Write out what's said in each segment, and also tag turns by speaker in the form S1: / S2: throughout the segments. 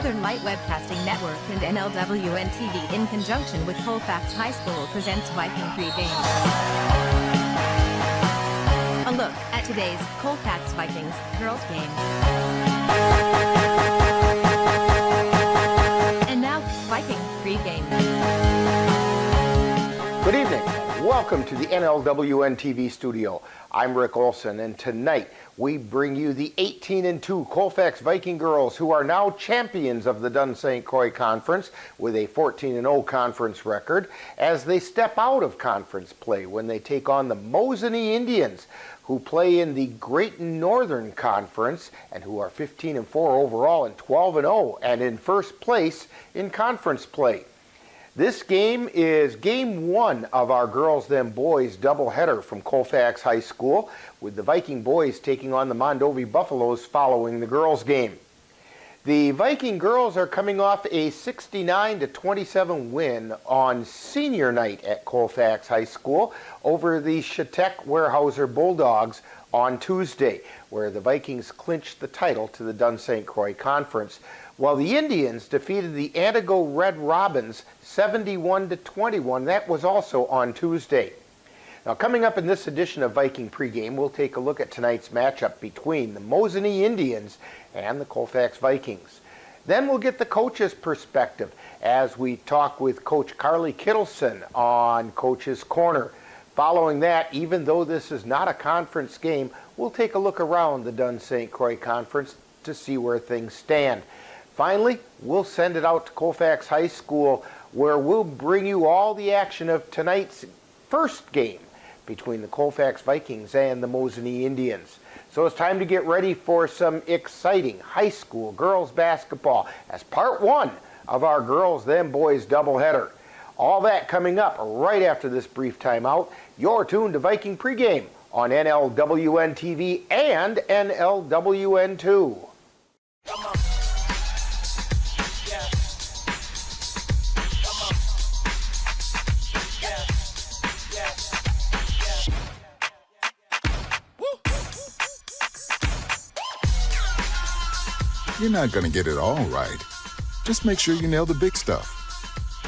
S1: Northern Light Webcasting Network and NLWN TV in conjunction with Colfax High School presents Viking pregame. A look at today's Colfax Vikings girls game. And now, Viking pregame.
S2: Good evening. Welcome to the NLWN TV studio. I'm Rick Olson, and tonight we bring you the 18-2 Colfax Viking Girls, who are now champions of the Dunn St. Croix Conference with a 14-0 conference record, as they step out of conference play when they take on the Mosinee Indians, who play in the Great Northern Conference and who are 15-4 overall and 12-0 and in first place in conference play. This game is game one of our girls then boys doubleheader from Colfax High School, with the Viking boys taking on the Mondovi Buffaloes following the girls game. The Viking girls are coming off a 69-27 win on senior night at Colfax High School over the Shatek Weyerhaeuser Bulldogs on Tuesday, where the Vikings clinched the title to the Dunn St. Croix Conference, while the Indians defeated the Antigo Red Robins 71-21. That was also on Tuesday. Now, coming up in this edition of Viking Pregame, we'll take a look at tonight's matchup between the Mosinee Indians and the Colfax Vikings. Then we'll get the coach's perspective as we talk with Coach Carly Kittleson on Coach's Corner. Following that, even though this is not a conference game, we'll take a look around the Dunn St. Croix Conference to see where things stand. Finally, we'll send it out to Colfax High School, where we'll bring you all the action of tonight's first game between the Colfax Vikings and the Mosinee Indians. So it's time to get ready for some exciting high school girls basketball as part one of our girls then boys doubleheader. All that coming up right after this brief timeout. You're tuned to Viking Pregame on NLWN TV and NLWN2.
S3: You're not going to get it all right. Just make sure you nail the big stuff,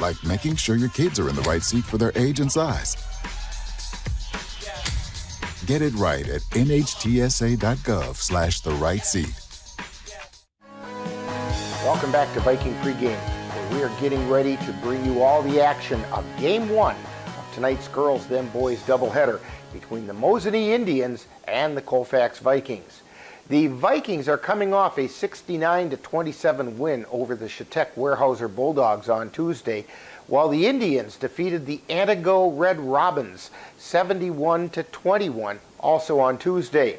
S3: like making sure your kids are in the right seat for their age and size. Get it right at nhtsa.gov/the-right-seat.
S2: Welcome back to Viking Pregame, where we are getting ready to bring you all the action of Game 1 of tonight's girls then boys doubleheader between the Mosinee Indians and the Colfax Vikings. The Vikings are coming off a 69-27 win over the Shatek Weyerhaeuser Bulldogs on Tuesday, while the Indians defeated the Antigo Red Robins 71-21 also on Tuesday.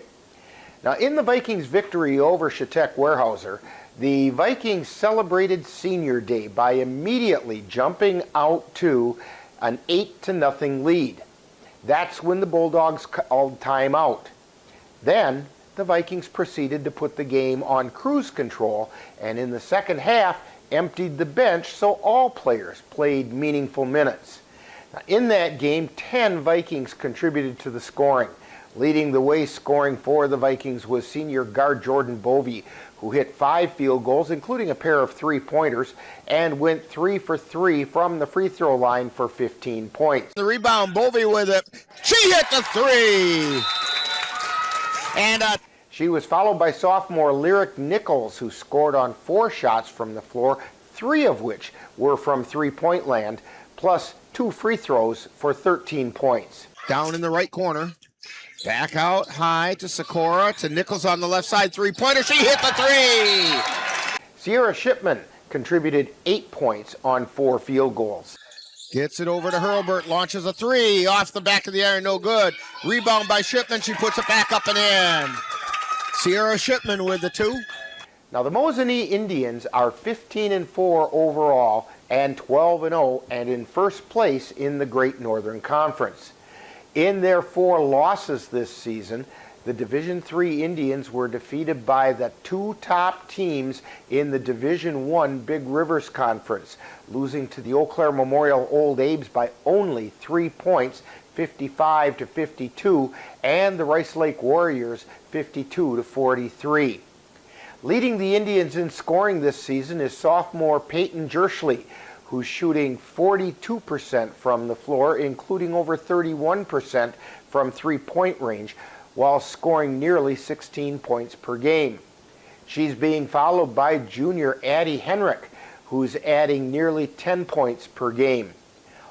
S2: Now, in the Vikings' victory over Shatek Weyerhaeuser, the Vikings celebrated Senior Day by immediately jumping out to an 8-0 lead. That's when the Bulldogs called timeout. Then the Vikings proceeded to put the game on cruise control, and in the second half emptied the bench so all players played meaningful minutes. Now, in that game, 10 Vikings contributed to the scoring. Leading the way scoring for the Vikings was senior guard Jordan Bovey, who hit 5 field goals, including a pair of 3-pointers, and went 3 for 3 from the free throw line for 15 points.
S4: The rebound, Bovey with it. She hit the 3! And
S2: she was followed by sophomore Lyric Nichols, who scored on 4 shots from the floor, 3 of which were from three-point land, plus 2 free throws for 13 points.
S4: Down in the right corner. Back out high to Sikora, to Nichols on the left side, 3-pointer. She hit the 3!
S2: Sierra Shipman contributed 8 points on 4 field goals.
S4: Gets it over to Hurlbert, launches a 3 off the back of the iron, no good. Rebound by Shipman, she puts it back up and in. Sierra Shipman with the 2.
S2: Now, the Mosinee Indians are 15-4 overall and 12-0 and in first place in the Great Northern Conference. In their 4 losses this season, the Division III Indians were defeated by the 2 top teams in the Division I Big Rivers Conference, losing to the Eau Claire Memorial Old Abe's by only 3 points, 55-52, and the Rice Lake Warriors 52-43. Leading the Indians in scoring this season is sophomore Peyton Jerschley, who's shooting 42% from the floor, including over 31% from three-point range, while scoring nearly 16 points per game. She's being followed by junior Addie Henrik, who's adding nearly 10 points per game.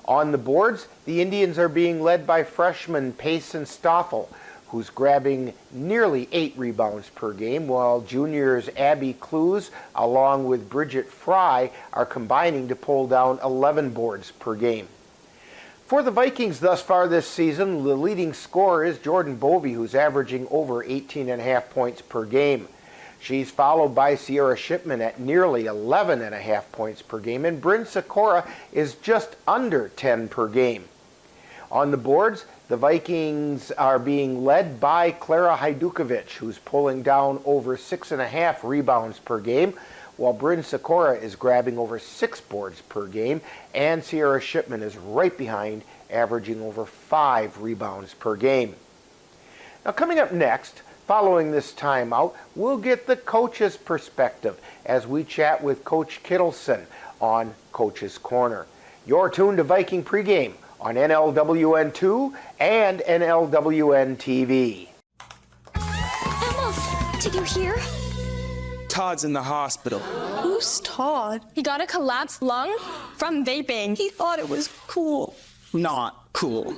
S2: On the boards, the Indians are being led by freshman Payson Stoffel, who's grabbing nearly 8 rebounds per game, while juniors Abby Clues along with Bridget Fry are combining to pull down 11 boards per game. For the Vikings thus far this season, the leading scorer is Jordan Bovey, who's averaging over 18.5 points per game. She's followed by Sierra Shipman at nearly 11.5 points per game, and Bryn Sikora is just under 10 per game. On the boards, the Vikings are being led by Klara Hajdukovic, who's pulling down over 6.5 rebounds per game, while Bryn Sikora is grabbing over 6 boards per game, and Sierra Shipman is right behind, averaging over 5 rebounds per game. Now, coming up next, following this timeout, we'll get the coach's perspective as we chat with Coach Kittleson on Coach's Corner. You're tuned to Viking Pregame on NLWN2 and NLWN TV.
S5: Emma, did you hear?
S6: Todd's in the hospital.
S5: Who's Todd? He got a collapsed lung from vaping. He thought it was cool.
S6: Not cool.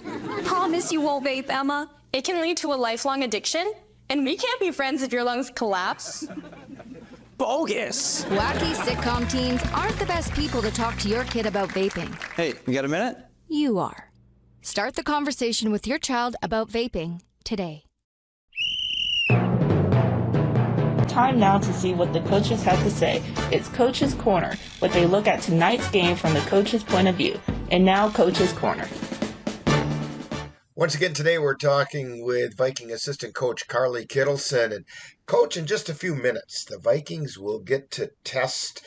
S5: Promise you won't vape, Emma. It can lead to a lifelong addiction, and we can't be friends if your lungs collapse.
S6: Bogus.
S7: Wacky sitcom teens aren't the best people to talk to your kid about vaping.
S6: Hey, you got a minute?
S7: You are. Start the conversation with your child about vaping today.
S8: Time now to see what the coaches have to say. It's Coach's Corner, what they look at tonight's game from the coach's point of view. And now, Coach's Corner.
S2: Once again today we're talking with Viking assistant coach Carly Kittleson. And coach, in just a few minutes, the Vikings will get to test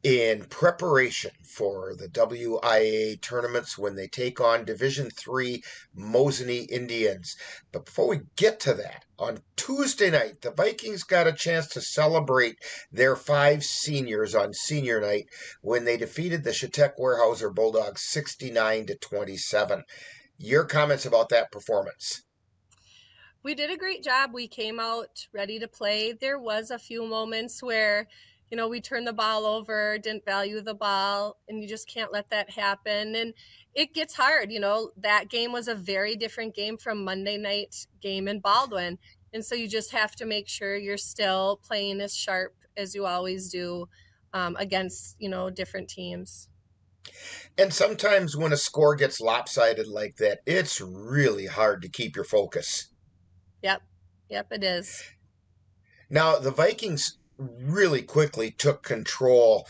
S2: in preparation for the WIA tournaments when they take on Division III Mosinee Indians. But before we get to that, on Tuesday night, the Vikings got a chance to celebrate their 5 seniors on senior night when they defeated the Chautauqua-Weyerhaeuser Bulldogs 69-27. Your comments about that performance?
S9: We did a great job. We came out ready to play. There was a few moments where, we turned the ball over, didn't value the ball, and you just can't let that happen. And it gets hard. That game was a very different game from Monday night game in Baldwin. And so you just have to make sure you're still playing as sharp as you always do against, different teams.
S2: And sometimes when a score gets lopsided like that, it's really hard to keep your focus.
S9: Yep, it is.
S2: Now, the Vikings really quickly took control.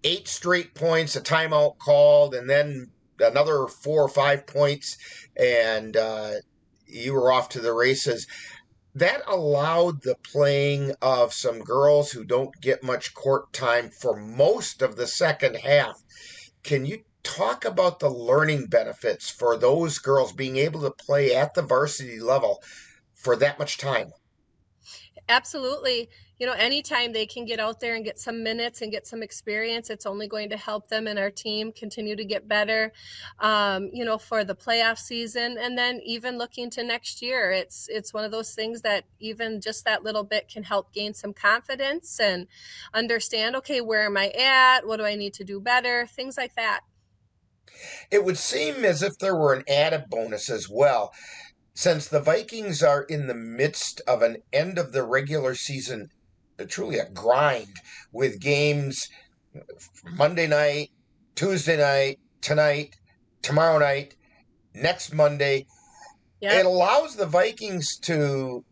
S2: 8 straight points, a timeout called, and then another 4 or 5 points, and you were off to the races. That allowed the playing of some girls who don't get much court time for most of the second half. Can you talk about the learning benefits for those girls being able to play at the varsity level for that much time?
S9: Absolutely. Anytime they can get out there and get some minutes and get some experience, it's only going to help them and our team continue to get better, for the playoff season. And then even looking to next year, it's one of those things that even just that little bit can help gain some confidence and understand, okay, where am I at? What do I need to do better? Things like that.
S2: It would seem as if there were an added bonus as well. Since the Vikings are in the midst of an end of the regular season, truly a grind with games Monday night, Tuesday night, tonight, tomorrow night, next Monday. Yep. It allows the Vikings to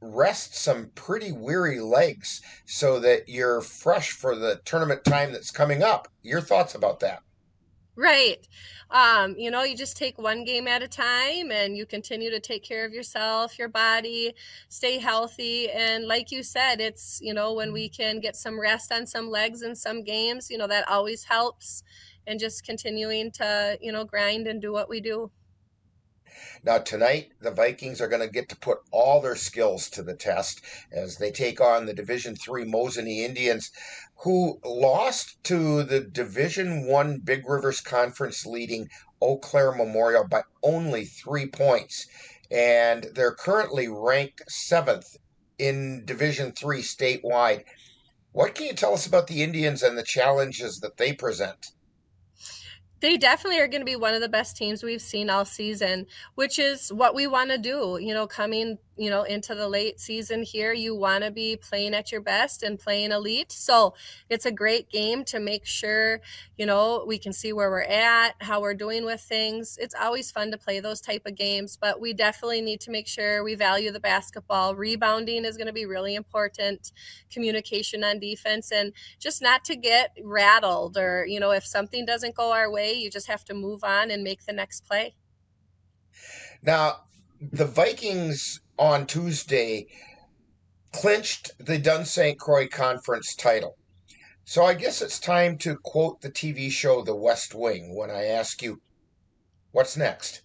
S2: rest some pretty weary legs so that you're fresh for the tournament time that's coming up. Your thoughts about that?
S9: Right. You just take one game at a time and you continue to take care of yourself, your body, stay healthy. And like you said, it's, when we can get some rest on some legs in some games, that always helps. And just continuing to, grind and do what we do.
S2: Now, tonight, the Vikings are going to get to put all their skills to the test as they take on the Division III Mosinee Indians, who lost to the Division I Big Rivers Conference leading Eau Claire Memorial by only 3 points. And they're currently ranked 7th in Division III statewide. What can you tell us about the Indians and the challenges that they present?
S9: They definitely are going to be one of the best teams we've seen all season, which is what we want to do. Coming, into the late season here, you want to be playing at your best and playing elite. So it's a great game to make sure, we can see where we're at, how we're doing with things. It's always fun to play those type of games, but we definitely need to make sure we value the basketball. Rebounding is going to be really important, communication on defense, and just not to get rattled or, if something doesn't go our way, you just have to move on and make the next play.
S2: Now, the Vikings on Tuesday clinched the Dunn St. Croix Conference title. So I guess it's time to quote the TV show The West Wing when I ask you, what's next?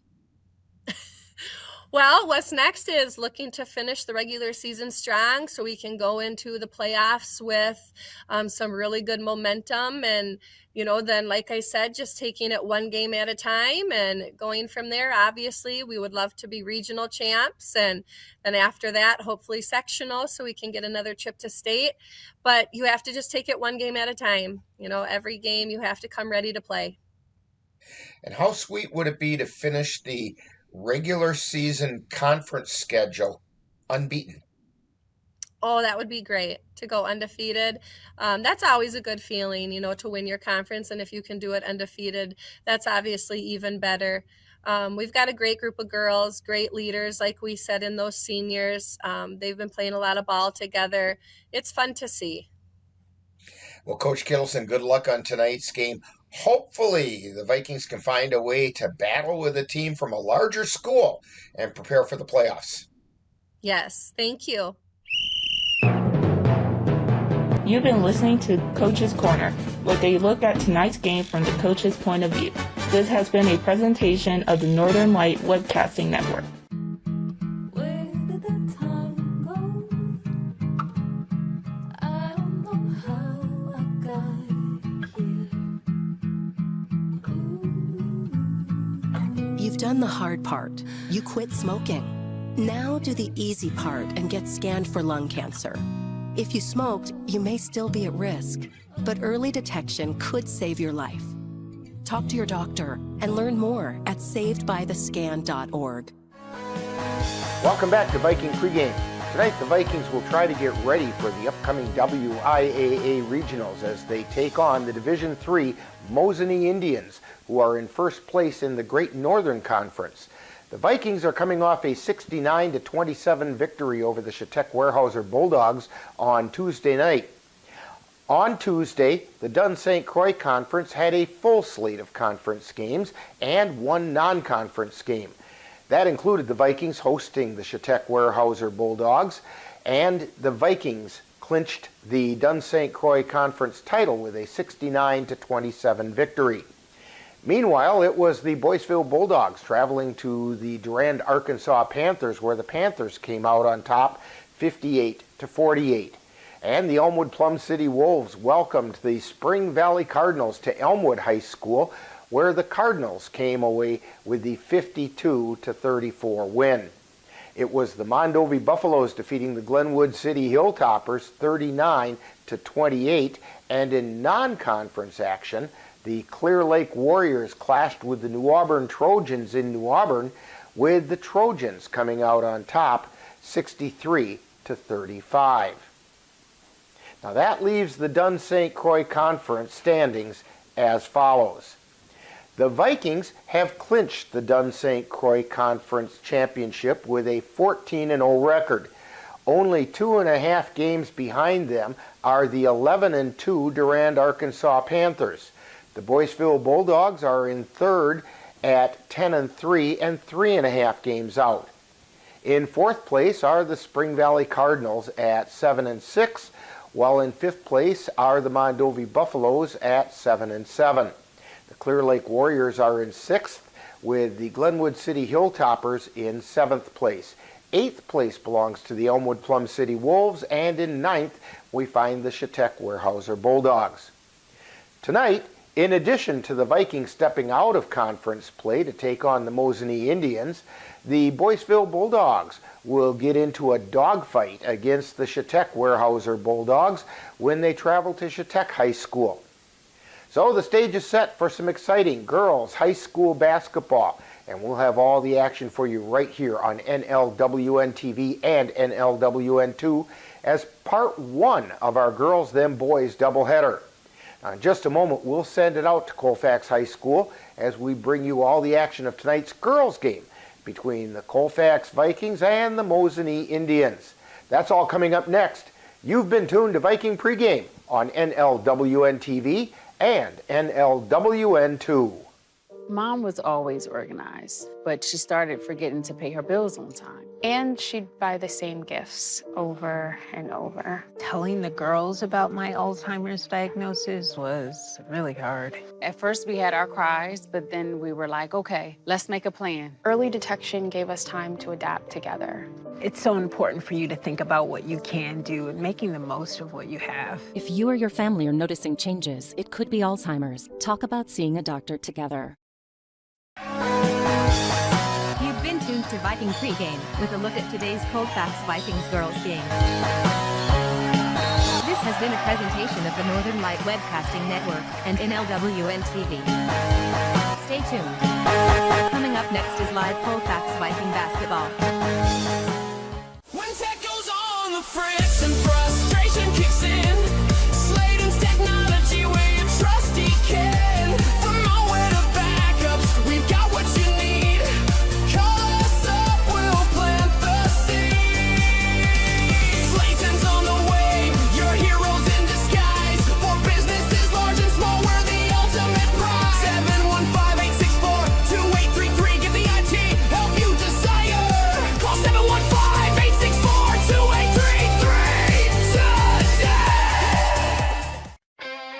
S9: Well, what's next is looking to finish the regular season strong so we can go into the playoffs with some really good momentum. And, then, like I said, just taking it one game at a time and going from there. Obviously, we would love to be regional champs. And then after that, hopefully sectional so we can get another trip to state. But you have to just take it one game at a time. Every game you have to come ready to play.
S2: And how sweet would it be to finish the regular season conference schedule unbeaten?
S9: Oh, that would be great to go undefeated. That's always a good feeling, to win your conference. And if you can do it undefeated, that's obviously even better. We've got a great group of girls, great leaders, like we said, in those seniors. They've been playing a lot of ball together. It's fun to see.
S2: Well, Coach Kittleson, good luck on tonight's game. Hopefully, the Vikings can find a way to battle with a team from a larger school and prepare for the playoffs.
S9: Yes, thank you.
S8: You've been listening to Coach's Corner, where they look at tonight's game from the coach's point of view. This has been a presentation of the Northern Light Webcasting Network.
S10: You've done the hard part. You quit smoking. Now do the easy part and get scanned for lung cancer. If you smoked, you may still be at risk, but early detection could save your life. Talk to your doctor and learn more at savedbythescan.org.
S2: Welcome back to Viking Pregame. Tonight, the Vikings will try to get ready for the upcoming WIAA Regionals as they take on the Division III Mosinee Indians, who are in first place in the Great Northern Conference. The Vikings are coming off a 69-27 victory over the Chautauqua-Weyerhaeuser Bulldogs on Tuesday night. On Tuesday, the Dunn St. Croix Conference had a full slate of conference games and one non-conference game. That included the Vikings hosting the Chautauqua-Weyerhaeuser Bulldogs, and the Vikings clinched the Dunn St. Croix Conference title with a 69-27 victory. Meanwhile, it was the Boyceville Bulldogs traveling to the Durand, Arkansas Panthers, where the Panthers came out on top 58-48. And the Elmwood Plum City Wolves welcomed the Spring Valley Cardinals to Elmwood High School, where the Cardinals came away with the 52-34 win. It was the Mondovi Buffaloes defeating the Glenwood City Hilltoppers 39-28, and in non-conference action, the Clear Lake Warriors clashed with the New Auburn Trojans in New Auburn, with the Trojans coming out on top 63-35. Now that leaves the Dunn St. Croix Conference standings as follows. The Vikings have clinched the Dunn St. Croix Conference Championship with a 14-0 record. Only 2.5 games behind them are the 11-2 Durand, Arkansas Panthers. The Boyceville Bulldogs are in third at 10-3 and 3.5 games out. In fourth place are the Spring Valley Cardinals at 7-6, while in fifth place are the Mondovi Buffaloes at 7-7. The Clear Lake Warriors are in sixth, with the Glenwood City Hilltoppers in 7th place. 8th place belongs to the Elmwood Plum City Wolves, and in 9th we find the Chetek Weyerhaeuser Bulldogs. Tonight, in addition to the Vikings stepping out of conference play to take on the Mosinee Indians, the Boyceville Bulldogs will get into a dogfight against the Chetek Weyerhaeuser Bulldogs when they travel to Chetek High School. So the stage is set for some exciting girls high school basketball, and we'll have all the action for you right here on NLWN TV and NLWN2 as part 1 of our Girls Them Boys doubleheader. Now, in just a moment, we'll send it out to Colfax High School as we bring you all the action of tonight's girls game between the Colfax Vikings and the Mosinee Indians. That's all coming up next. You've been tuned to Viking Pregame on NLWN TV and NLWN2.
S11: Mom was always organized, but she started forgetting to pay her bills on time.
S12: And she'd buy the same gifts over and over. Telling the girls about my Alzheimer's diagnosis was really hard.
S11: At first we had our cries, but then we were like, okay, let's make a plan.
S12: Early detection gave us time to adapt together.
S13: It's so important for you to think about what you can do and making the most of what you have.
S14: If you or your family are noticing changes, it could be Alzheimer's. Talk about seeing a doctor together.
S1: You've been tuned to Viking Pregame with a look at today's Colfax Vikings girls game. This has been a presentation of the Northern Light Webcasting Network and NLWN TV. Stay tuned. Coming up next is live Colfax Viking basketball.
S15: When tech goes on the fritz and frustration kicks in, Sladen's technology where you trust he can. From nowhere to backups, we've got what you need. Call us up, we'll plant the seed. Sladen's on the way, your heroes in disguise. For businesses large and small, we're the ultimate prize. 715-864-2833, give the IT help you desire. Call 715-864-2833 today.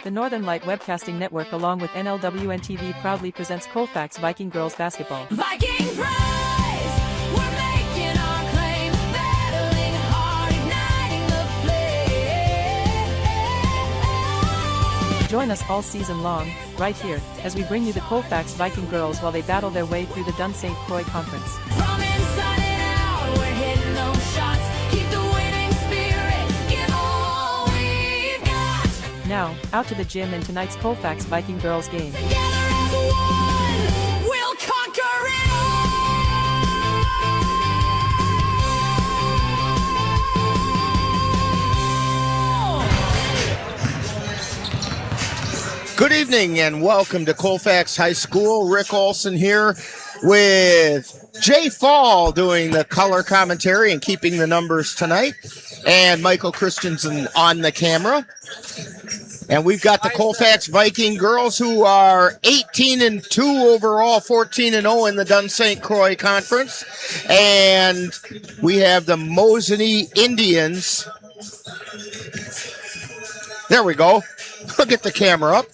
S16: The Northern Light Webcasting Network along with NLWN TV proudly presents Colfax Viking Girls Basketball.
S15: Vikings rise, we're making our claim, battling hard, igniting the flame.
S16: Join us all season long, right here, as we bring you the Colfax Viking Girls while they battle their way through the Dun St. Croix Conference.
S15: From inside and out, we're hitting those shots, keep the winning spirit, give all we've got.
S16: Now, out to the gym in tonight's Colfax Viking Girls game.
S15: Together as one, we'll conquer it all.
S4: Good evening and welcome to Colfax High School. Rick Olson here with Jay Fall doing the color commentary and keeping the numbers tonight, and Michael Christensen on the camera. And we've got the Colfax Viking girls who are 18-2 overall, 14-0 in the Dun St. Croix Conference. And we have the Mosinee Indians. There we go. Look at the camera up.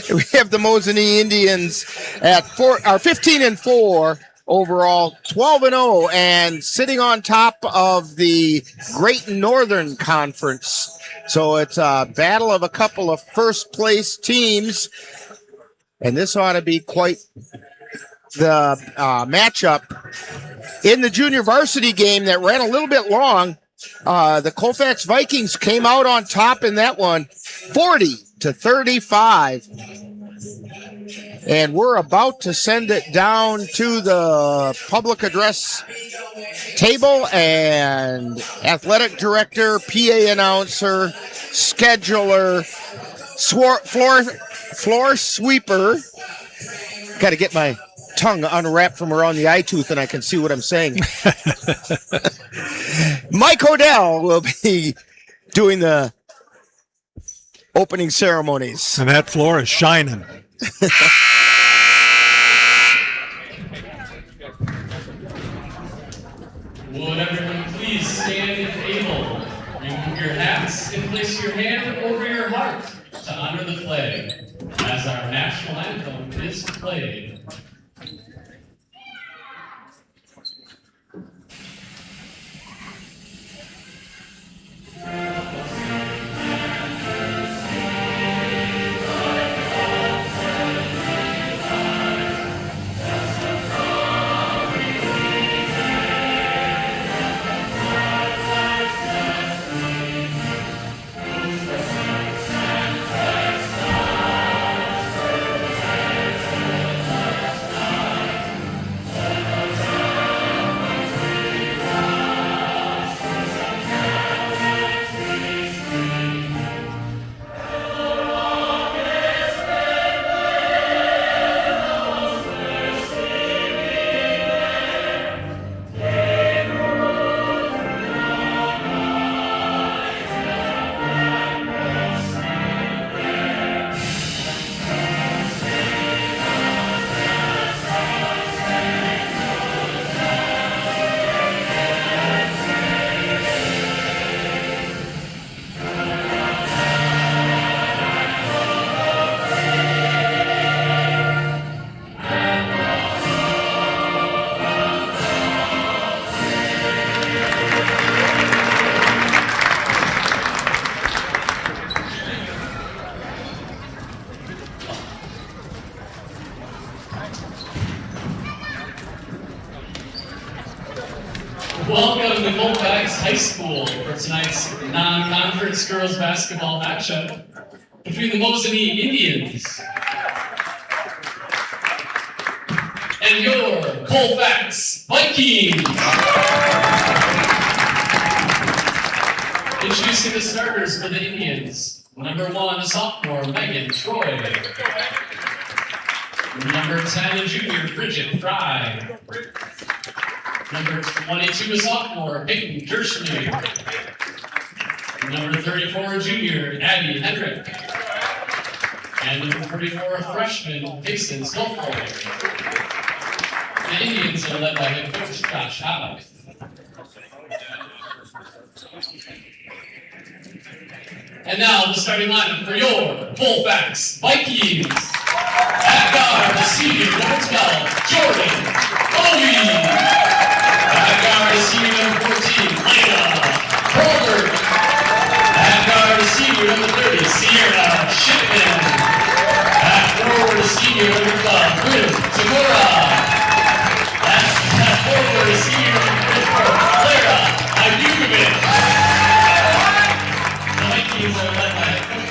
S4: We have the Mosinee Indians at 15-4 overall, 12-0, and sitting on top of the Great Northern Conference. So it's a battle of a couple of first-place teams, and this ought to be quite the matchup. In the junior varsity game that ran a little bit long, the Colfax Vikings came out on top in that one, 40-35. And we're about to send it down to the public address table, and athletic director, PA announcer, scheduler, floor sweeper. Got to get my tongue unwrapped from around the eye tooth and I can see what I'm saying. Mike Odell will be doing the opening ceremonies.
S17: And that floor is shining.
S18: Would everyone please stand if able? Remove your hats and place your hand over your heart to honor the flag as our national anthem is played. Welcome to Colfax High School for tonight's non-conference girls basketball matchup between the Mosinee Indians and your Colfax Vikings. Introducing the starters for the Indians. Number 1, sophomore Megan Troy. Number 10, junior Bridget Fry. Number 22, sophomore Peyton Dershman. Number 34, junior Abby Hendrick. And number 44, freshman Payson Stolfroy. The Indians are led by head coach Josh Howe. And now the starting lineup for your Colfax Vikings. At guard, the senior number 12, Jordan Bowie. At guard, the senior number 14, Layla Holder. At guard, the senior number 30, Sierra Shipman. At forward, the senior number 12, Ruth Segura. At forward, the senior number 54, Clara Ayukovic. The Vikings are led by head coach.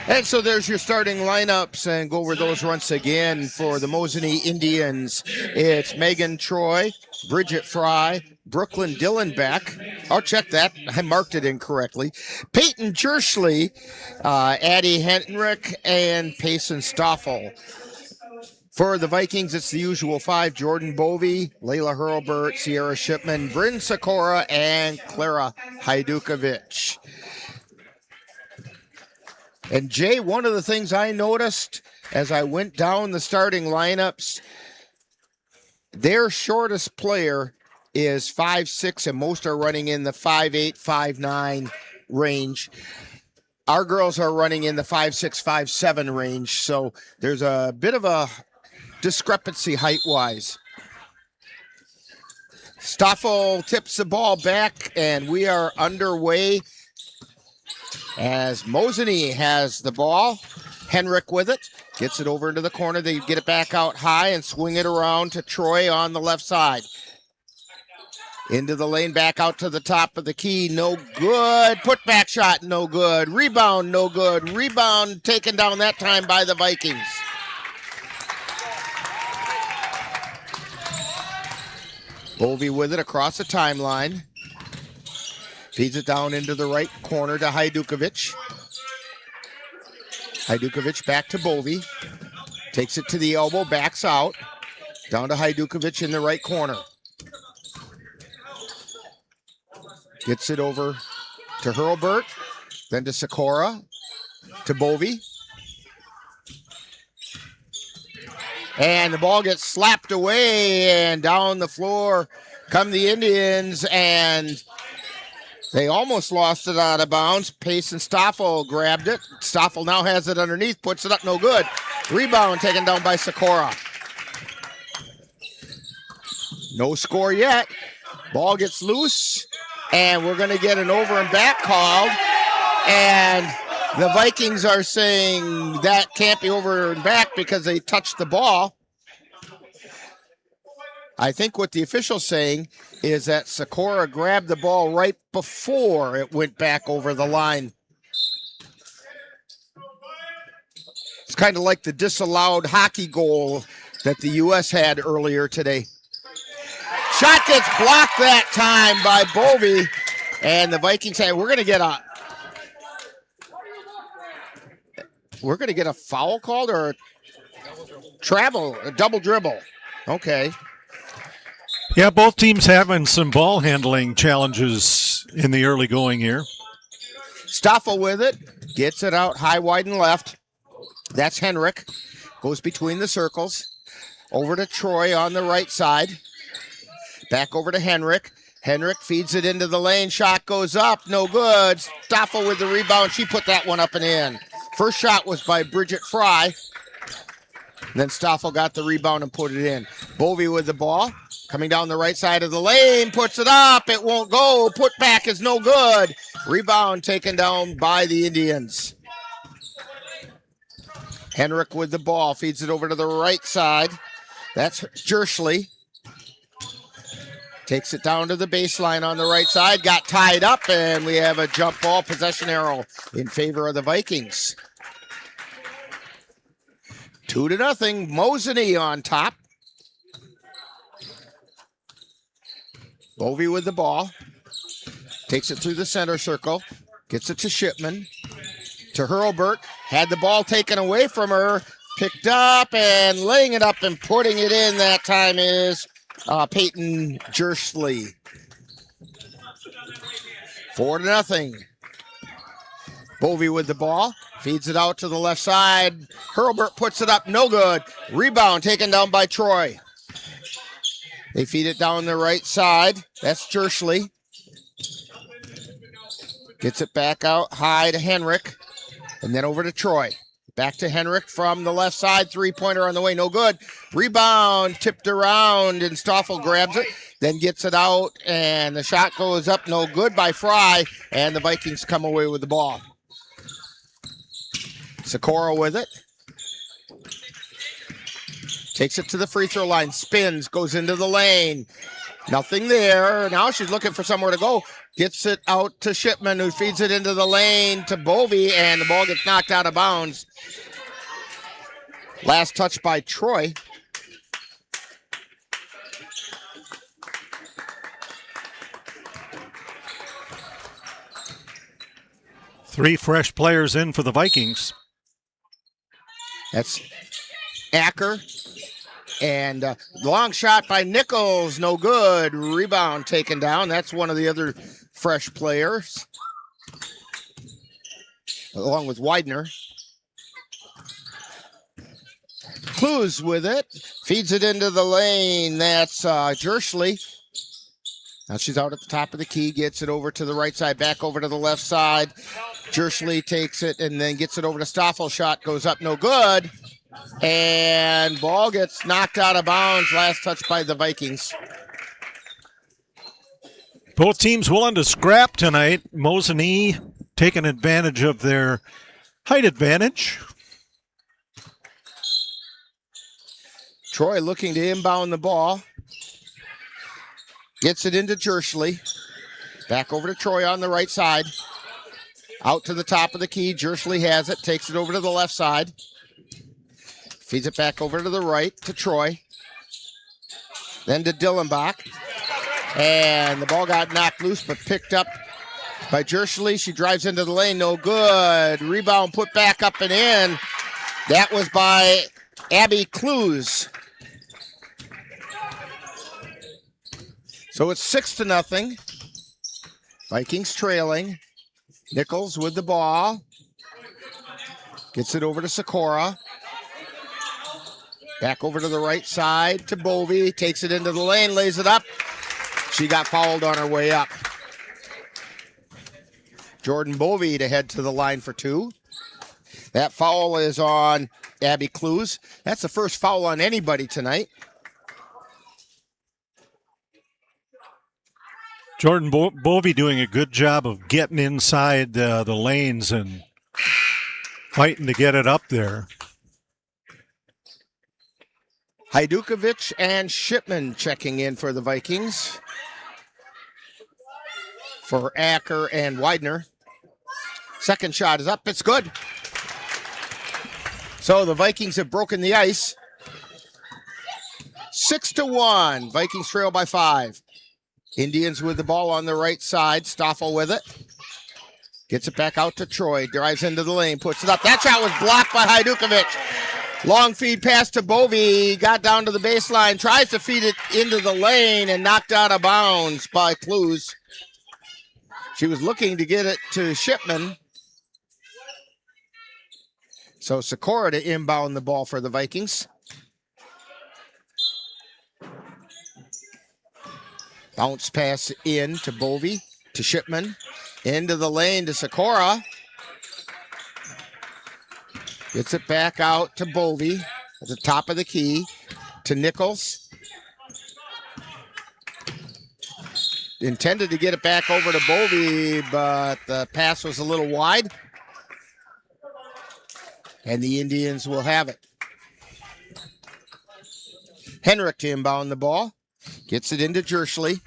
S4: And so there's your starting lineups, and go over those once again for the Mosinee Indians. It's Megan Troy, Bridget Fry, Brooklyn Dillenbeck. I'll check that. I marked it incorrectly. Peyton Jerschley, Addie Henrick, and Payson Stoffel. For the Vikings, it's the usual 5, Jordan Bovey, Layla Hurlbert, Sierra Shipman, Bryn Sikora, and Clara Hajdukovic. And Jay, one of the things I noticed as I went down the starting lineups, their shortest player is 5'6", and most are running in the 5'8", 5'9" range. Our girls are running in the 5'6", 5'7" range, so there's a bit of a discrepancy height-wise. Stoffel tips the ball back, and we are underway as Mosinee has the ball. Henrick with it. Gets it over into the corner. They get it back out high and swing it around to Troy on the left side. Into the lane, back out to the top of the key. No good. Put back shot, no good. Rebound, no good. Rebound taken down that time by the Vikings. Bovey with it across the timeline. Feeds it down into the right corner to Hajdukovic. Hajdukovic back to Bovey. Takes it to the elbow, backs out. Down to Hajdukovic in the right corner. Gets it over to Hurlbert. Then to Sikora. To Bovey. And the ball gets slapped away, and down the floor come the Indians, and they almost lost it out of bounds. Payson Stoffel grabbed it. Stoffel now has it underneath, puts it up, no good. Rebound taken down by Sikora. No score yet. Ball gets loose, and we're going to get an over and back called. And the Vikings are saying that can't be over and back because they touched the ball. I think what the official's saying is that Sikora grabbed the ball right before it went back over the line. It's kind of like the disallowed hockey goal that the U.S. had earlier today. Shot gets blocked that time by Bovey, and the Vikings say, we're going to get a foul called or a double dribble. Okay.
S17: Yeah, both teams having some ball handling challenges in the early going here.
S4: Stoffel with it, gets it out high, wide, and left. That's Henrick. Goes between the circles. Over to Troy on the right side. Back over to Henrick. Henrick feeds it into the lane. Shot goes up. No good. Stoffel with the rebound. She put that one up and in. First shot was by Bridget Fry. Then Stoffel got the rebound and put it in. Bovey with the ball. Coming down the right side of the lane. Puts it up. It won't go. Put back is no good. Rebound taken down by the Indians. Henrick with the ball. Feeds it over to the right side. That's Jerschley. Takes it down to the baseline on the right side. Got tied up, and we have a jump ball possession arrow in favor of the Vikings. 2-0. Mosinee on top. Bovee with the ball. Takes it through the center circle. Gets it to Shipman. To Hurlbert. Had the ball taken away from her. Picked up and laying it up and putting it in that time is Peyton Jersley. 4-0. Bovee with the ball. Feeds it out to the left side. Hurlbert puts it up. No good. Rebound taken down by Troy. They feed it down the right side. That's Jersley. Gets it back out high to Henrik. And then over to Troy. Back to Henrik from the left side. Three-pointer on the way. No good. Rebound tipped around and Stoffel grabs it. Then gets it out. And the shot goes up. No good by Fry. And the Vikings come away with the ball. Sikora with it. Takes it to the free throw line. Spins. Goes into the lane. Nothing there. Now she's looking for somewhere to go. Gets it out to Shipman, who feeds it into the lane to Bovee, and the ball gets knocked out of bounds. Last touch by Troy.
S17: Three fresh players in for the Vikings.
S4: That's Acker. And long shot by Nichols, no good. Rebound taken down. That's one of the other fresh players, along with Widener. Clues with it. Feeds it into the lane. That's Jersley. Now she's out at the top of the key. Gets it over to the right side. Back over to the left side. Jersley takes it and then gets it over to Stoffel. Shot goes up. No good. And ball gets knocked out of bounds. Last touch by the Vikings.
S17: Both teams willing to scrap tonight. Mosinee taking advantage of their height advantage.
S4: Troy looking to inbound the ball. Gets it into Jersley. Back over to Troy on the right side. Out to the top of the key. Jersley has it. Takes it over to the left side. Feeds it back over to the right to Troy. Then to Dillenbach. And the ball got knocked loose but picked up by Jersley. She drives into the lane. No good. Rebound put back up and in. That was by Abby Clues. So it's 6-0. Vikings trailing. Nichols with the ball. Gets it over to Sikora. Back over to the right side to Bovee. Takes it into the lane, lays it up. She got fouled on her way up. Jordan Bovee to head to the line for two. That foul is on Abby Clues. That's the first foul on anybody tonight.
S17: Jordan Bovee doing a good job of getting inside the lanes and fighting to get it up there.
S4: Hajdukovic and Shipman checking in for the Vikings. For Acker and Widener. Second shot is up. It's good. So the Vikings have broken the ice. 6-1. Vikings trail by 5. Indians with the ball on the right side. Stoffel with it. Gets it back out to Troy. Drives into the lane. Puts it up. That shot was blocked by Hajdukovic. Long feed pass to Bovee. Got down to the baseline. Tries to feed it into the lane and knocked out of bounds by Clues. She was looking to get it to Shipman. So Sikora to inbound the ball for the Vikings. Bounce pass in to Bovee, to Shipman. Into the lane to Sikora. Gets it back out to Bovee at the top of the key to Nichols. Intended to get it back over to Bovee, but the pass was a little wide. And the Indians will have it. Henrik to inbound the ball. Gets it into Jersley.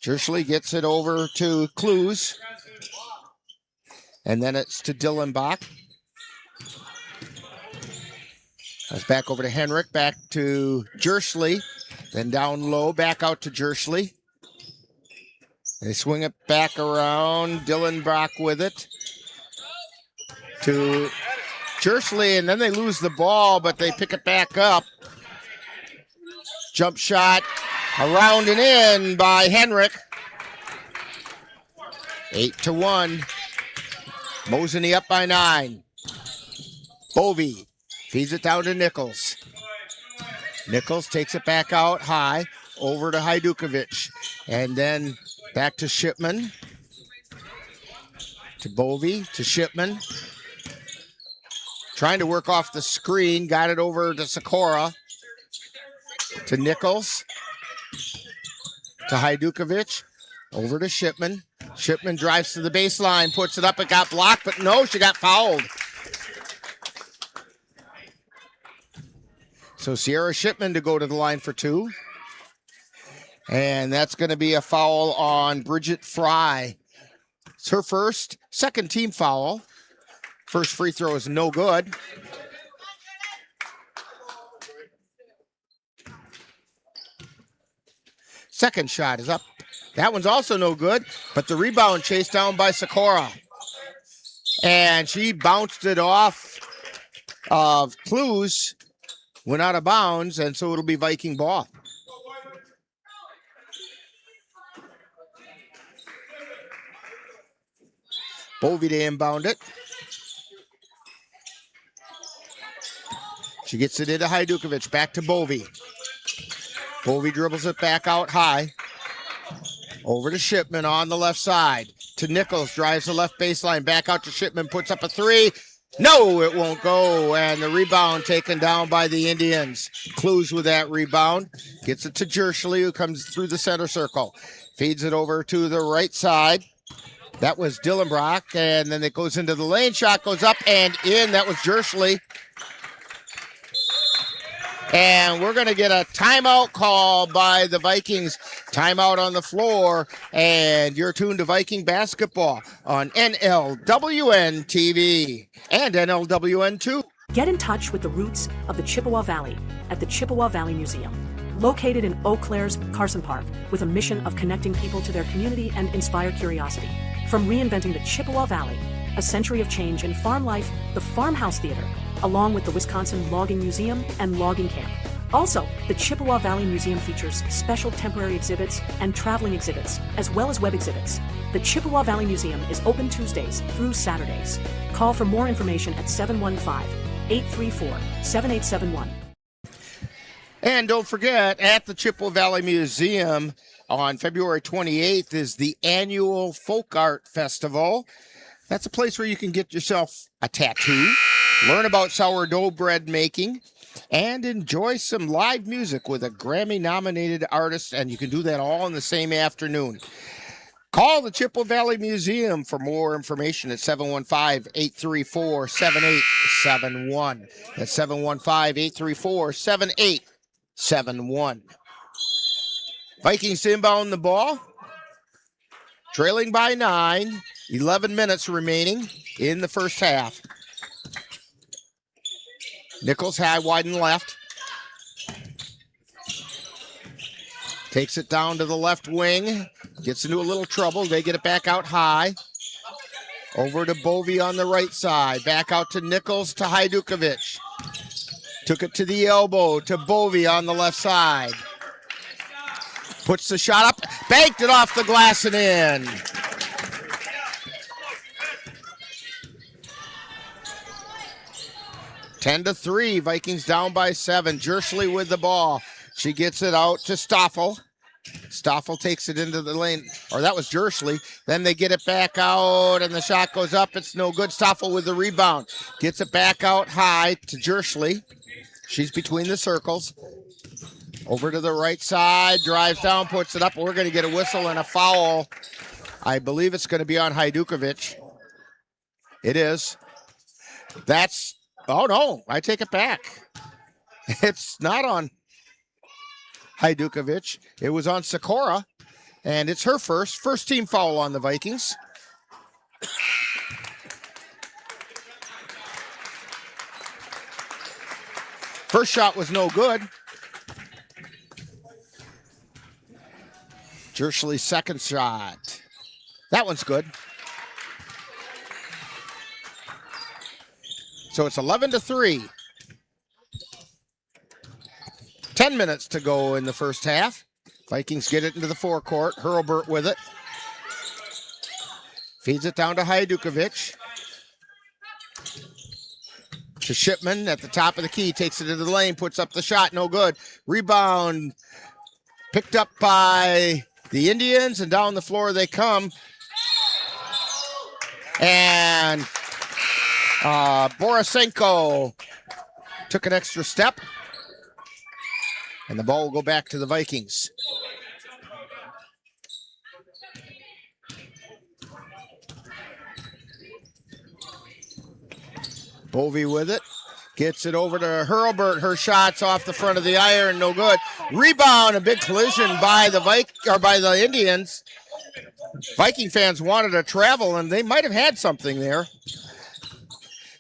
S4: Jersley gets it over to Clues. And then it's to Dillenbach. That's back over to Henrik, back to Jersley. Then down low, back out to Jersley. They swing it back around. Dillenbach with it to Jersley, and then they lose the ball, but they pick it back up. Jump shot around and in by Henrik. 8-1. Mosinee up by 9. Bovee feeds it down to Nichols. Nichols takes it back out high over to Hajdukovic. And then back to Shipman. To Bovee, to Shipman. Trying to work off the screen. Got it over to Sikora. To Nichols. To Hajdukovic. Over to Shipman. Shipman drives to the baseline, puts it up. It got blocked, but no, she got fouled. So Sierra Shipman to go to the line for 2. And that's going to be a foul on Bridget Fry. It's her second team foul. First free throw is no good. Second shot is up. That one's also no good, but the rebound chased down by Sikora. And she bounced it off of Clues, went out of bounds, and so it'll be Viking ball. Bovee to inbound it. She gets it into Hajdukovic, back to Bovee. Bovee dribbles it back out high. Over to Shipman on the left side. To Nichols, drives the left baseline, back out to Shipman, puts up a 3. No, it won't go. And the rebound taken down by the Indians. Clues with that rebound. Gets it to Jersley, who comes through the center circle. Feeds it over to the right side. That was Dillenbach. And then it goes into the lane. Shot goes up and in. That was Jersley. And we're going to get a timeout call by the Vikings. Timeout on the floor. And you're tuned to Viking basketball on NLWN TV and NLWN 2.
S19: Get in touch with the roots of the Chippewa Valley at the Chippewa Valley Museum. Located in Eau Claire's Carson Park with a mission of connecting people to their community and inspire curiosity. From reinventing the Chippewa Valley, a century of change in farm life, the Farmhouse Theater, along with the Wisconsin Logging Museum and Logging Camp. Also, the Chippewa Valley Museum features special temporary exhibits and traveling exhibits, as well as web exhibits. The Chippewa Valley Museum is open Tuesdays through Saturdays. Call for more information at 715-834-7871.
S4: And don't forget, at the Chippewa Valley Museum on February 28th is the annual Folk Art Festival. That's a place where you can get yourself a tattoo, learn about sourdough bread making, and enjoy some live music with a Grammy-nominated artist, and you can do that all in the same afternoon. Call the Chippewa Valley Museum for more information at 715-834-7871. That's 715-834-7871. Vikings to inbound the ball. Trailing by 9. 11 minutes remaining in the first half. Nichols high, wide and left. Takes it down to the left wing. Gets into a little trouble. They get it back out high. Over to Bovee on the right side. Back out to Nichols to Hajdukovic. Took it to the elbow to Bovee on the left side. Puts the shot up. Banked it off the glass and in. Ten to 3, Vikings down by 7. Jersley with the ball. She gets it out to Stoffel. Stoffel takes it into the lane, or that was Jersley. Then they get it back out, and the shot goes up. It's no good. Stoffel with the rebound. Gets it back out high to Jersley. She's between the circles. Over to the right side, drives down, puts it up. We're going to get a whistle and a foul. I believe it's going to be on Hajdukovic. It is. Oh, no, I take it back. It's not on Hajdukovic. It was on Sikora, and it's her first team foul on the Vikings. First shot was no good. Jersley's second shot. That one's good. So it's 11-3. 10 minutes to go in the first half. Vikings get it into the forecourt. Hurlburt with it. Feeds it down to Hajdukovic. To Shipman at the top of the key. Takes it into the lane. Puts up the shot. No good. Rebound. Picked up by the Indians. And down the floor they come. And Borisenko took an extra step. And the ball will go back to the Vikings. Bovey with it. Gets it over to Hurlburt. Her shot's off the front of the iron. No good. Rebound. A big collision by the Indians. Viking fans wanted to travel, and they might have had something there.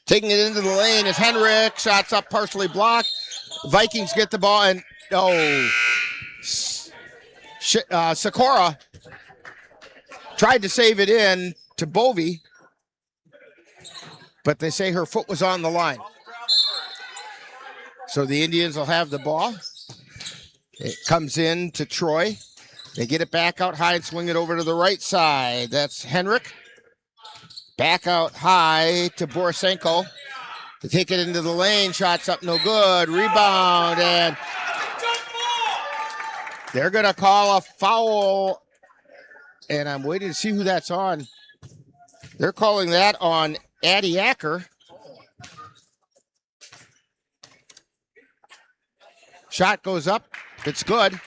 S4: Taking it into the lane is Henrik. Shots up, partially blocked. Vikings get the ball, and Sikora tried to save it in to Bovey, but they say her foot was on the line. So the Indians will have the ball. It comes in to Troy. They get it back out high and swing it over to the right side. That's Henrik. Back out high to Borisenko. To take it into the lane. Shots up, no good. Rebound, and they're going to call a foul. And I'm waiting to see who that's on. They're calling that on Addie Acker. Shot goes up. It's good.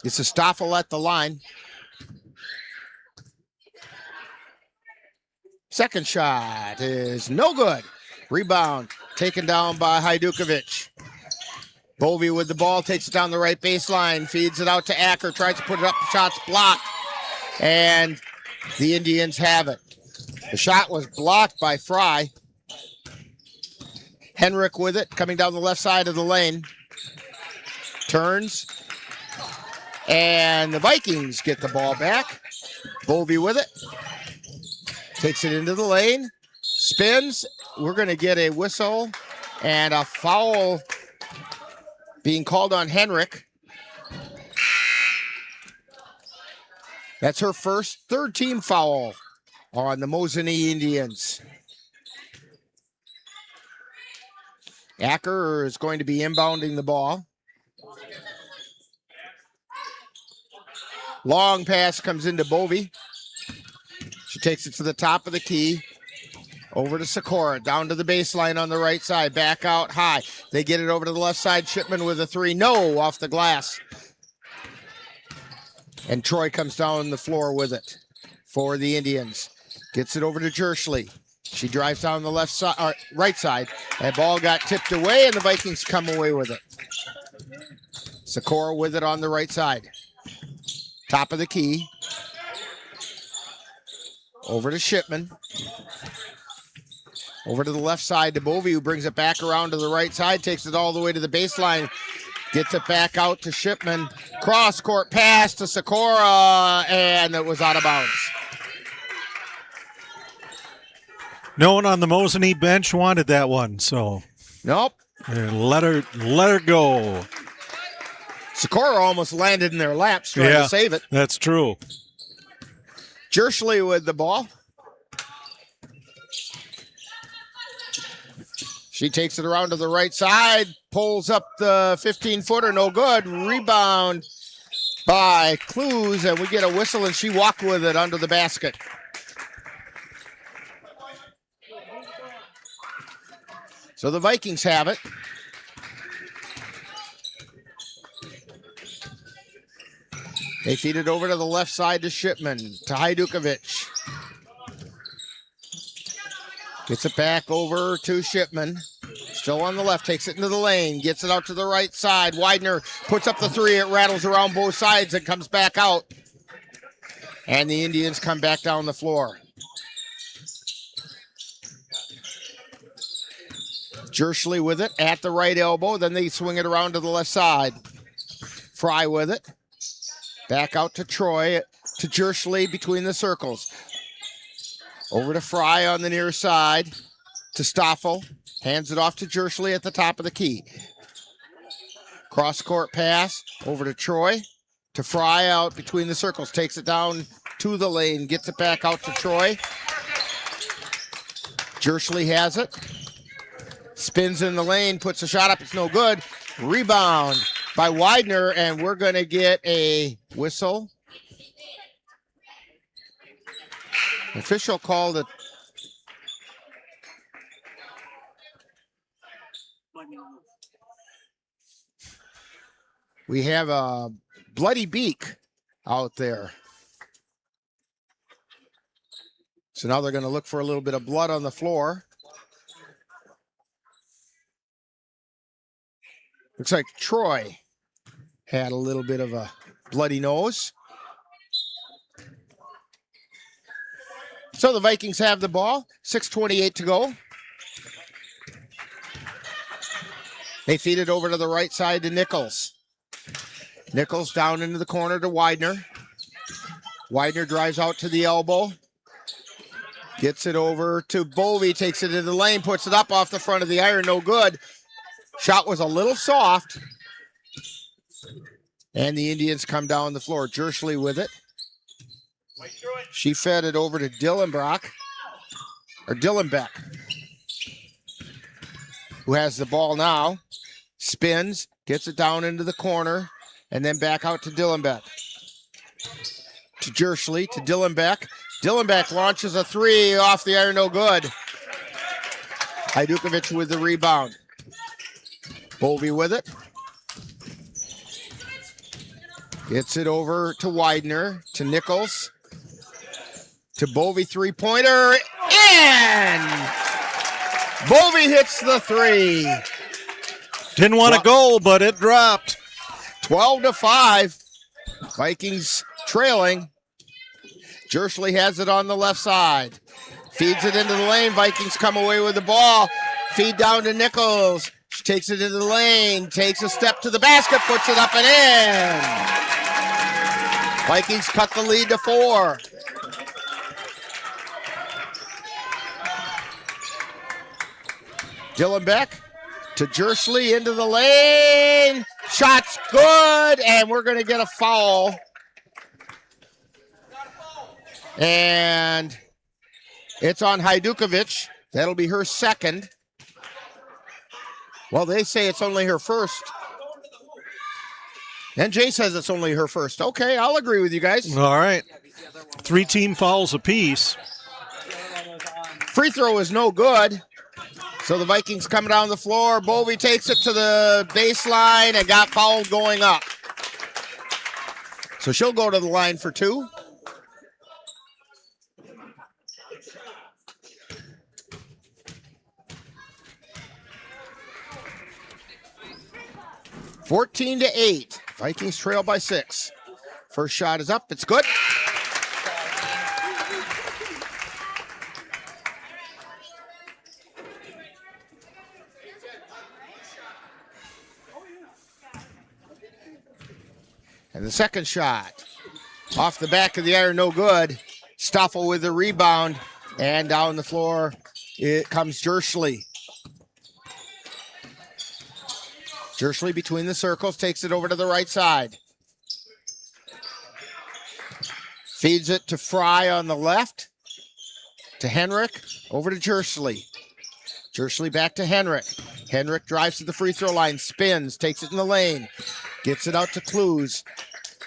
S4: It's a Stoffel at the line. Second shot is no good. Rebound taken down by Hajdukovic. Bovey with the ball, takes it down the right baseline, feeds it out to Acker, tries to put it up, shot's blocked, and the Indians have it. The shot was blocked by Fry. Henrik with it, coming down the left side of the lane. Turns, and the Vikings get the ball back. Bovey with it. Takes it into the lane, spins. We're going to get a whistle and a foul being called on Henrik. That's her third team foul on the Mosinee Indians. Acker is going to be inbounding the ball. Long pass comes into Bovey. She takes it to the top of the key. Over to Sikora, down to the baseline on the right side, back out high. They get it over to the left side. Shipman with a three. No, off the glass. And Troy comes down the floor with it for the Indians. Gets it over to Jersley. She drives down the left side, right side. That ball got tipped away, and the Vikings come away with it. Sikora with it on the right side. Top of the key. Over to Shipman. Over to the left side to Bovey, who brings it back around to the right side, takes it all the way to the baseline, gets it back out to Shipman. Cross-court pass to Sikora, and it was out of bounds.
S17: No one on the Mosinee bench wanted that one, so
S4: nope.
S17: Let her go.
S4: Sikora almost landed in their laps trying to save it.
S17: That's true.
S4: Jersley with the ball. She takes it around to the right side, pulls up the 15-footer, no good. Rebound by Clues, and we get a whistle, and she walked with it under the basket. So the Vikings have it. They feed it over to the left side to Shipman, to Hajdukovic. Gets it back over to Shipman. Still on the left, takes it into the lane, gets it out to the right side. Widener puts up the three. It rattles around both sides and comes back out. And the Indians come back down the floor. Jersley with it at the right elbow. Then they swing it around to the left side. Fry with it. Back out to Troy, to Jersley between the circles. Over to Fry on the near side. To Stoffel. Hands it off to Jersley at the top of the key. Cross-court pass over to Troy. To Fry out between the circles. Takes it down to the lane. Gets it back out to Troy. Jersley has it. Spins in the lane. Puts a shot up. It's no good. Rebound by Widener. And we're going to get a whistle. The official called it. We have a bloody beak out there. So now they're going to look for a little bit of blood on the floor. Looks like Troy had a little bit of a bloody nose. So the Vikings have the ball. 6:28 to go. They feed it over to the right side to Nichols. Nichols down into the corner to Widener. Widener drives out to the elbow. Gets it over to Bovey. Takes it into the lane. Puts it up off the front of the iron. No good. Shot was a little soft. And the Indians come down the floor. Jersley with it. She fed it over to Dillenbeck, who has the ball now. Spins, gets it down into the corner, and then back out to Dillenbeck. To Jersley, to Dillenbeck. Dillenbeck launches a three off the iron, no good. Hajdukovic with the rebound. Bovey with it. Gets it over to Widener, to Nichols. To Bovey, three-pointer, and Bovey hits the three.
S17: Didn't want to go, but it dropped.
S4: 12-5. Vikings trailing. Jersley has it on the left side. Feeds it into the lane. Vikings come away with the ball. Feed down to Nichols. She takes it into the lane. Takes a step to the basket. Puts it up and in. Vikings cut the lead to 4. Dillenbeck to Jersley into the lane. Shot's good, and we're going to get a foul. And it's on Hajdukovic. That'll be her second. Well, they say it's only her first. And Jay says it's only her first. Okay, I'll agree with you guys.
S17: All right. 3 team fouls apiece.
S4: Free throw is no good. So the Vikings come down the floor. Bovey takes it to the baseline and got fouled going up. So she'll go to the line for 2. (14-8). Vikings trail by 6. First shot is up. It's good. And the second shot, off the back of the iron, no good. Stoffel with the rebound, and down the floor, it comes Jersley. Jersley between the circles, takes it over to the right side. Feeds it to Fry on the left, to Henrik, over to Jersley. Jersley back to Henrik. Henrik drives to the free throw line, spins, takes it in the lane, gets it out to Clues.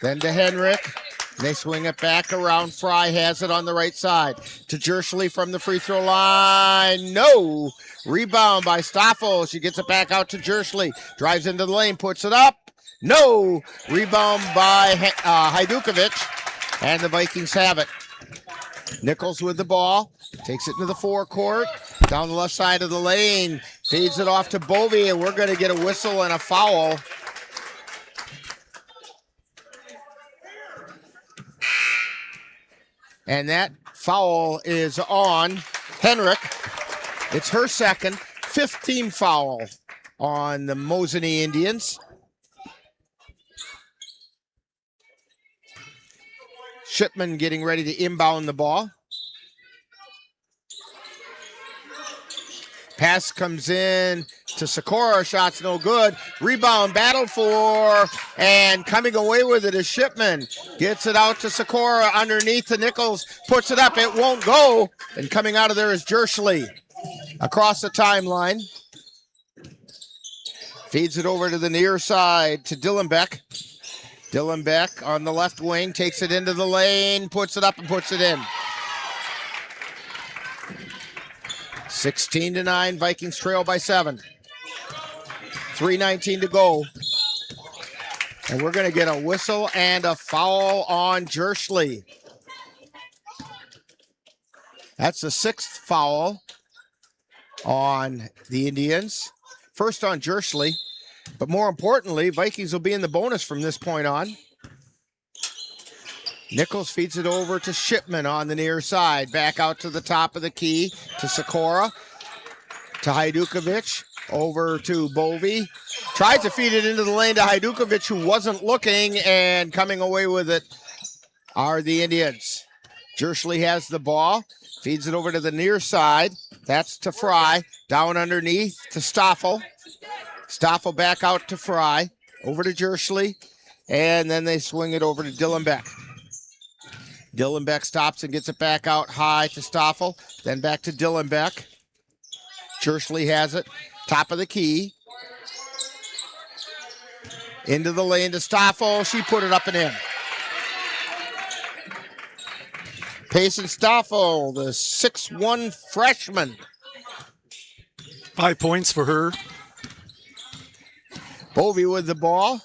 S4: Then to Henrik. They swing it back around. Fry has it on the right side. To Jersley from the free throw line. No. Rebound by Stoffel. She gets it back out to Jersley. Drives into the lane. Puts it up. No. Rebound by Hajdukovic. And the Vikings have it. Nichols with the ball. Takes it into the forecourt. Down the left side of the lane. Feeds it off to Bovey, and we're going to get a whistle and a foul. And that foul is on Henrik. It's her second, 15 foul on the Mosinee Indians. Shipman getting ready to inbound the ball. Pass comes in to Sikora. Shot's no good. Rebound battle for, and coming away with it is Shipman. Gets it out to Sikora underneath to Nichols. Puts it up. It won't go. And coming out of there is Jerschley. Across the timeline. Feeds it over to the near side to Dillenbeck. Dillenbeck on the left wing. Takes it into the lane. Puts it up and puts it in. 16-9, Vikings trail by 7. 3:19 to go. And we're going to get a whistle and a foul on Jerschley. That's the 6th foul on the Indians. First on Jerschley. But more importantly, Vikings will be in the bonus from this point on. Nichols feeds it over to Shipman on the near side. Back out to the top of the key to Sikora. To Hajdukovic. Over to Bovey. Tries to feed it into the lane to Hajdukovic, who wasn't looking, and coming away with it are the Indians. Jerschley has the ball. Feeds it over to the near side. That's to Fry. Down underneath to Stoffel. Stoffel back out to Fry. Over to Jerschley. And then they swing it over to Dillenbeck. Dillenbeck stops and gets it back out high to Stoffel. Then back to Dillenbeck. Jerschley has it. Top of the key. Into the lane to Stoffel. She put it up and in. Payson Stoffel, the 6'1" freshman.
S17: 5 points for her.
S4: Bovey with the ball.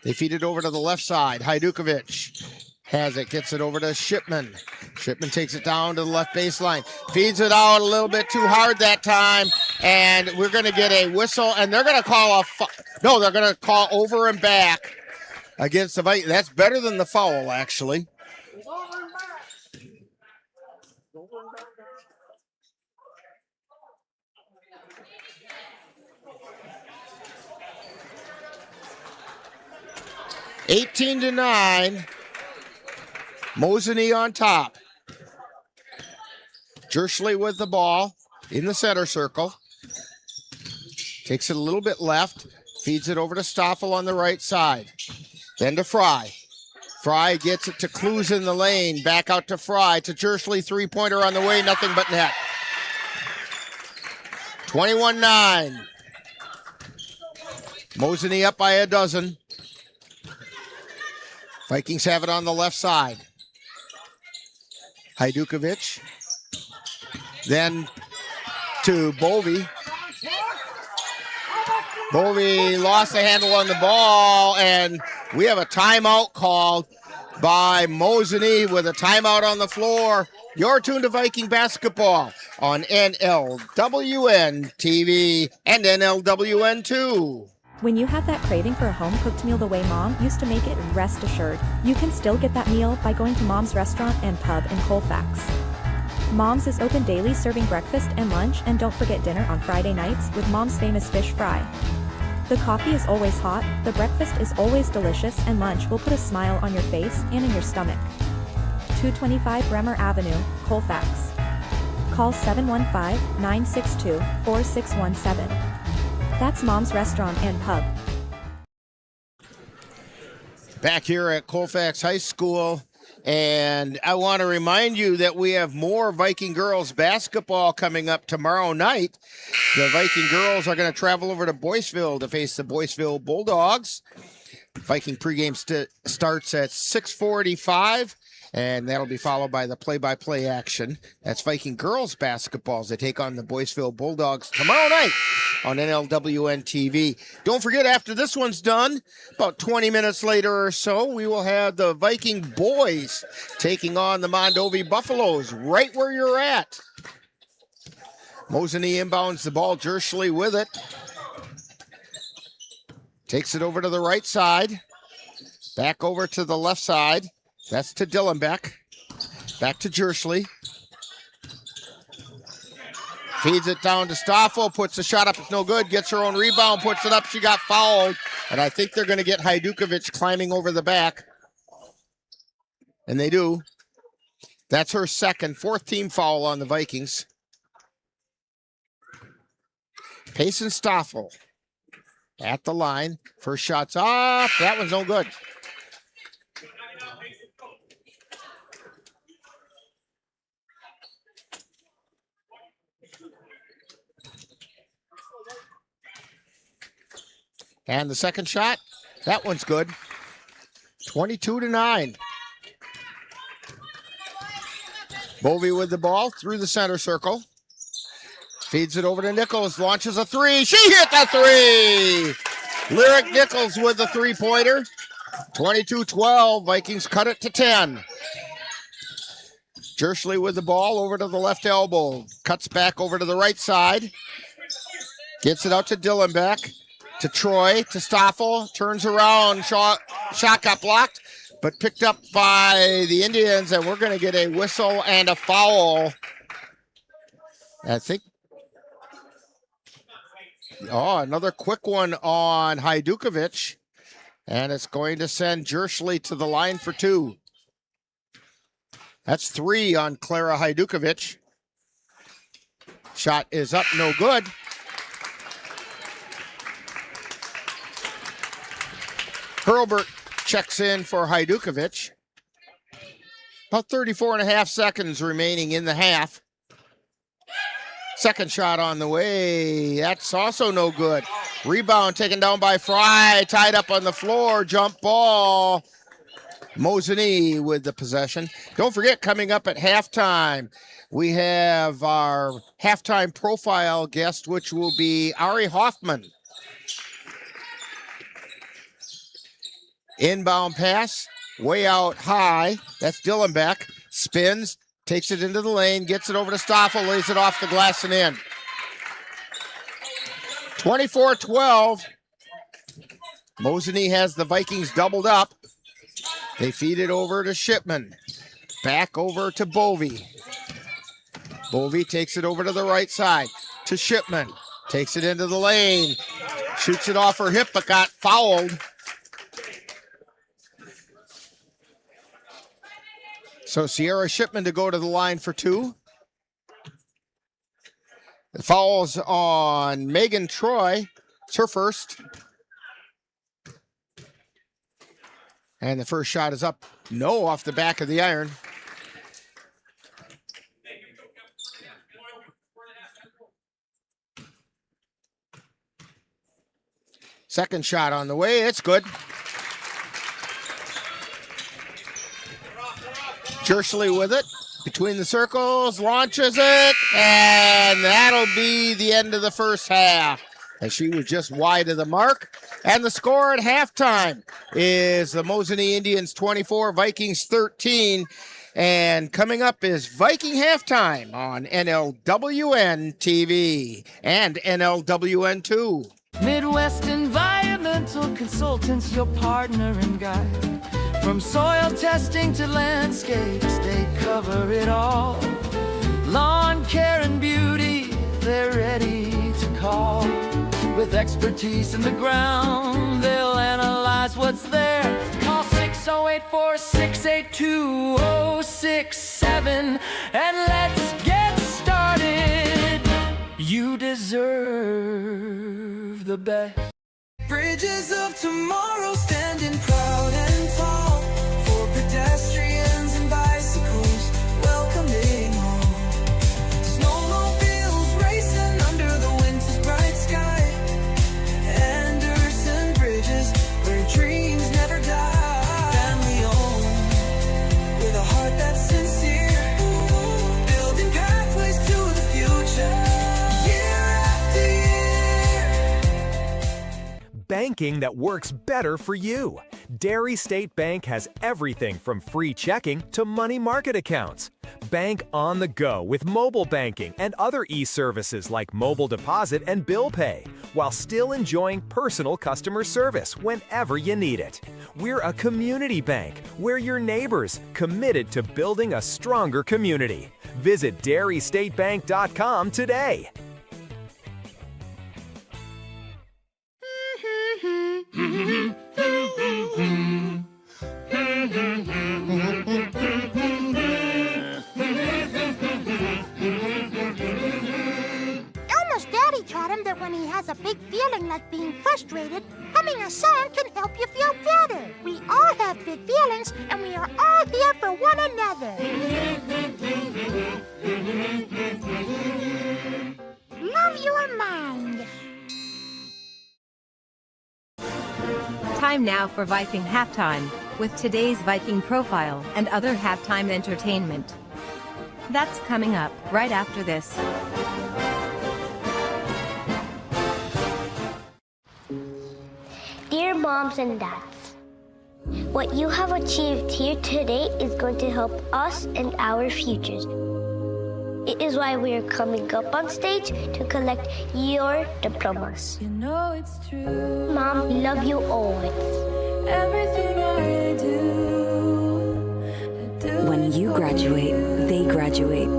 S4: They feed it over to the left side. Hajdukovic has it, gets it over to Shipman. Shipman takes it down to the left baseline. Feeds it out a little bit too hard that time. And we're going to get a whistle. And they're going to call they're going to call over and back against the Vikings. That's better than the foul, actually. (18-9). Mosinee on top. Jerschley with the ball in the center circle. Takes it a little bit left. Feeds it over to Stoffel on the right side. Then to Fry. Fry gets it to Clues in the lane. Back out to Fry. To Jerschley. Three-pointer on the way. Nothing but net. 21-9. Mosinee up by a dozen. Vikings have it on the left side. Hajdukovic. Then to Bovey. Bovey lost the handle on the ball, and we have a timeout called by Mosinee with a timeout on the floor. You're tuned to Viking basketball on NLWN TV and NLWN 2.
S20: When you have that craving for a home-cooked meal the way Mom used to make it, rest assured, you can still get that meal by going to Mom's Restaurant and Pub in Colfax. Mom's is open daily, serving breakfast and lunch, and don't forget dinner on Friday nights with Mom's famous fish fry. The coffee is always hot, the breakfast is always delicious, and lunch will put a smile on your face and in your stomach. 225 Bremer Avenue, Colfax. Call 715-962-4617. That's Mom's Restaurant and Pub.
S4: Back here at Colfax High School, and I want to remind you that we have more Viking Girls basketball coming up tomorrow night. The Viking Girls are going to travel over to Boyceville to face the Boyceville Bulldogs. Viking pregame starts at 6:45. And that'll be followed by the play-by-play action. That's Viking girls basketball as they take on the Boyceville Bulldogs tomorrow night on NLWN TV. Don't forget, after this one's done, about 20 minutes later or so, we will have the Viking boys taking on the Mondovi Buffaloes right where you're at. Mosinee inbounds the ball. Jersley with it. Takes it over to the right side. Back over to the left side. That's to Dillenbeck. Back to Jersley. Feeds it down to Stoffel. Puts the shot up. It's no good. Gets her own rebound. Puts it up. She got fouled. And I think they're going to get Hajdukovic climbing over the back. And they do. That's her second, fourth team foul on the Vikings. Payson Stoffel at the line. First shot's up. That one's no good. And the second shot, that one's good. 22-9. Bovey with the ball through the center circle. Feeds it over to Nichols, launches a three. She hit the three! Lyric Nichols with the three-pointer. 22-12, Vikings cut it to 10. Jersley with the ball over to the left elbow. Cuts back over to the right side. Gets it out to Dillenbeck. To Troy, to Stoffel, turns around, shot got blocked, but picked up by the Indians, and we're going to get a whistle and a foul. I think, another quick one on Hajdukovic, and it's going to send Jersley to the line for two. That's three on Clara Hajdukovic. Shot is up, no good. Hurlbert checks in for Hajdukovic. About 34.5 seconds remaining in the half. Second shot on the way. That's also no good. Rebound taken down by Fry. Tied up on the floor. Jump ball. Mosinee with the possession. Don't forget, coming up at halftime, we have our halftime profile guest, which will be Ari Hoffman. Inbound pass, way out high. That's Dillenbeck. Spins, takes it into the lane, gets it over to Stoffel, lays it off the glass and in. 24-12. Mosinee has the Vikings doubled up. They feed it over to Shipman. Back over to Bovey. Bovey takes it over to the right side to Shipman. Takes it into the lane. Shoots it off her hip, but got fouled. So Sierra Shipman to go to the line for two. The foul's on Megan Troy. It's her first. And the first shot is up. No, off the back of the iron. Second shot on the way. It's good. Jersley with it. Between the circles. Launches it. And that'll be the end of the first half. As she was just wide of the mark. And the score at halftime is the Mosinee Indians 24, Vikings 13. And coming up is Viking Halftime on NLWN TV and NLWN2.
S15: Midwest Environmental Consultants, your partner and guide. From soil testing to landscapes, they cover it all. Lawn care and beauty, they're ready to call. With expertise in the ground, they'll analyze what's there. Call 608-468-2067 and let's get started. You deserve the best. Bridges of tomorrow standing proud and tall for pedestrians and bicycles welcoming all. Snowmobiles racing under the winter's bright sky. Anderson Bridges, where dreams never die. Family owned, with a heart that's sincere. Building pathways to the future, year after year.
S21: banking that works better for you. Dairy State Bank has everything from free checking to money market accounts. Bank on the go with mobile banking and other e-services like mobile deposit and bill pay, while still enjoying personal customer service whenever you need it. We're a community bank. We're your neighbors, committed to building a stronger community. Visit dairystatebank.com today.
S22: Elmo's daddy taught him that when he has a big feeling like being frustrated, humming a song can help you feel better. We all have big feelings, and we are all here for one another. Love your mind.
S1: Time now for Viking Halftime, with today's Viking profile and other halftime entertainment. That's coming up right after this.
S23: Dear moms and dads, what you have achieved here today is going to help us and our futures. It is why we are coming up on stage to collect your diplomas.
S15: You know it's true.
S23: Mom, we love you always.
S15: Everything I do.
S24: When you graduate, they graduate.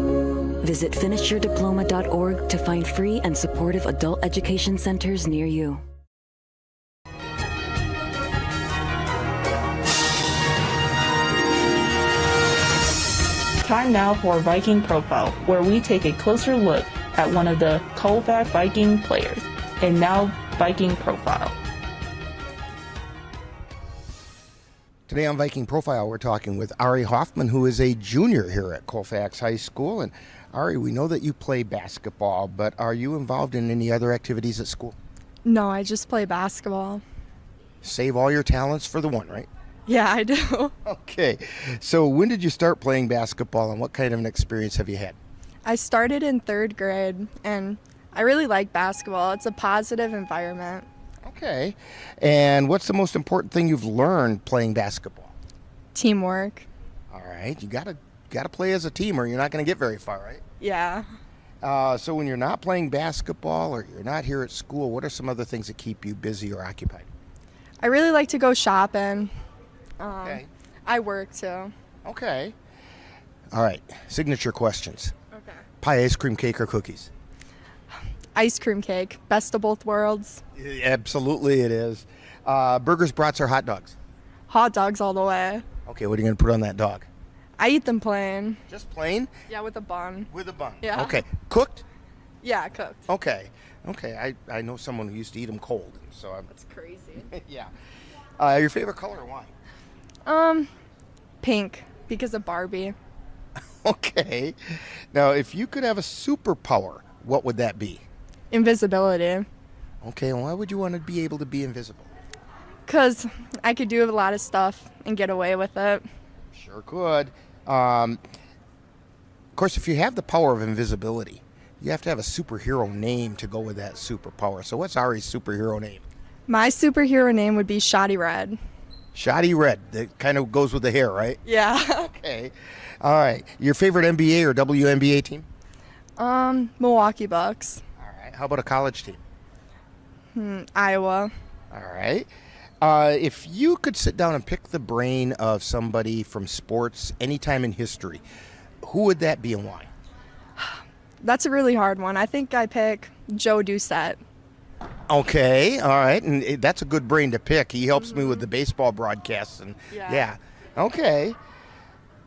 S24: Visit finishyourdiploma.org to find free and supportive adult education centers near you.
S8: Time now for Viking Profile, where we take a closer look at one of the Colfax Viking players. And now, Viking Profile.
S2: Today on Viking Profile, we're talking with Ari Hoffman, who is a junior here at Colfax High School. And Ari, we know that you play basketball, but are you involved in any other activities at school?
S25: No, I just play basketball.
S2: Save all your talents for the one, right?
S25: Yeah, I do.
S2: Okay. So when did you start playing basketball, and what kind of an experience have you had?
S25: I started in 3rd grade, and I really like basketball. It's a positive environment.
S2: Okay. And what's the most important thing you've learned playing basketball?
S25: Teamwork.
S2: All right. You gotta play as a team, or you're not going to get very far, right?
S25: Yeah.
S2: So when you're not playing basketball or you're not here at school, what are some other things that keep you busy or occupied?
S25: I really like to go shopping.
S2: Okay.
S25: I work too.
S2: Okay. All right. Signature questions.
S25: Okay.
S2: Pie, ice cream, cake, or cookies?
S25: Ice cream cake. Best of both worlds.
S2: Absolutely it is. Burgers, brats, or hot dogs?
S25: Hot dogs all the way.
S2: Okay, what are you going to put on that dog?
S25: I eat them plain.
S2: Just plain?
S25: Yeah, with a bun.
S2: With a bun.
S25: Yeah.
S2: Okay. Cooked?
S25: Yeah, cooked.
S2: Okay. Okay. I know someone who used to eat them cold, so I'm.
S25: That's crazy.
S2: Yeah. Your favorite color or wine?
S25: Pink, because of Barbie.
S2: Okay. Now, if you could have a superpower, what would that be?
S25: Invisibility.
S2: Okay, and why would you want to be able to be invisible?
S25: Because I could do a lot of stuff and get away with it.
S2: Sure could. Of course, if you have the power of invisibility, you have to have a superhero name to go with that superpower. So what's Ari's superhero name?
S25: My superhero name would be Shoddy Red.
S2: Shoddy Red. That kind of goes with the hair, right?
S25: Yeah.
S2: Okay. All right. Your favorite NBA or WNBA team?
S25: Milwaukee Bucks.
S2: All right. How about a college team?
S25: Iowa.
S2: All right. If you could sit down and pick the brain of somebody from sports anytime in history, who would that be and why?
S25: That's a really hard one. I think I pick Joe Doucette.
S2: Okay, all right, and that's a good brain to pick. He helps me with the baseball broadcasts, and yeah. Okay.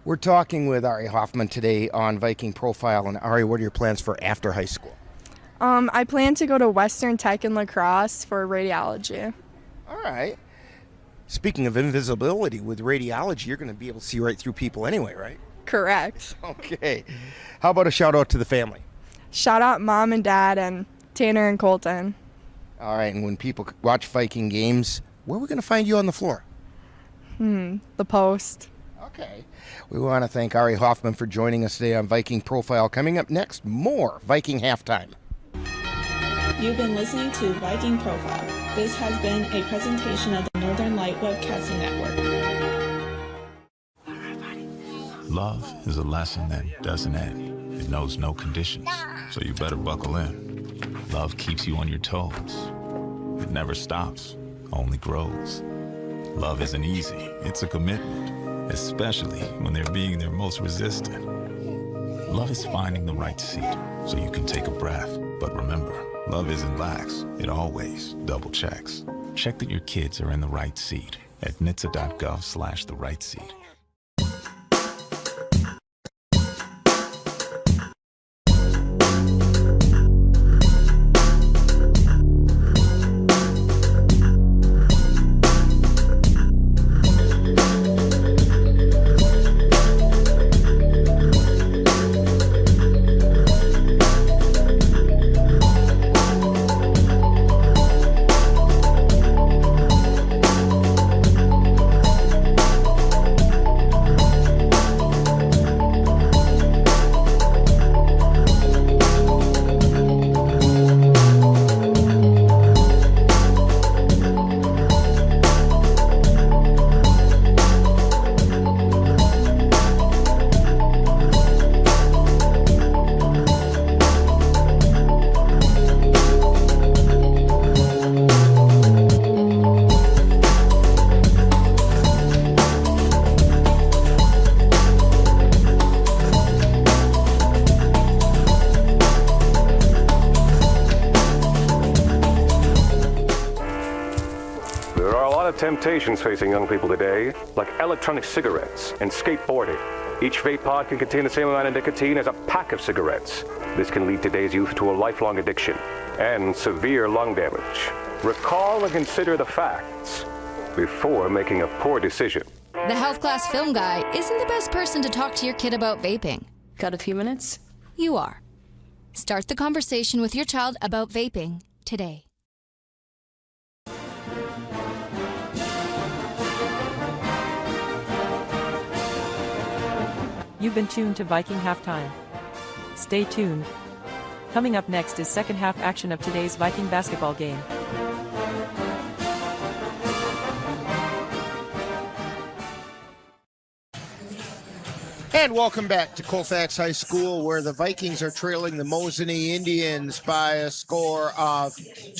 S2: We're talking with Ari Hoffman today on Viking Profile, and Ari, what are your plans for after high school?
S25: I plan to go to Western Tech in La Crosse for radiology.
S2: All right. Speaking of invisibility, with radiology, you're going to be able to see right through people anyway, right?
S25: Correct.
S2: Okay. How about a shout out to the family?
S25: Shout out Mom and Dad and Tanner and Colton.
S2: All right, and when people watch Viking games, where are we going to find you on the floor?
S25: The post.
S2: Okay. We want to thank Ari Hoffman for joining us today on Viking Profile. Coming up next, more Viking Halftime.
S8: You've been listening to Viking Profile, This has been a presentation of the Northern Light Webcasting Network.
S3: Love is a lesson that doesn't end. It knows no conditions, so you better buckle in. Love keeps you on your toes. It never stops, only grows. Love isn't easy, it's a commitment, especially when they're being their most resistant. Love is finding the right seat so you can take a breath. But remember, love isn't lax, it always double checks. Check that your kids are in the right seat at nhtsa.gov/the right seat.
S5: Temptations facing young people today, like electronic cigarettes and skateboarding. Each vape pod can contain the same amount of nicotine as a pack of cigarettes. This can lead today's youth to a lifelong addiction and severe lung damage. Recall and consider the facts before making a poor decision.
S6: The health class film guy isn't the best person to talk to your kid about vaping.
S7: Got a few minutes?
S6: You are. Start the conversation with your child about vaping today.
S16: You've been tuned to Viking Halftime. Stay tuned. Coming up next is second half action of today's Viking basketball game.
S4: And welcome back to Colfax High School, where the Vikings are trailing the Mosinee Indians by a score of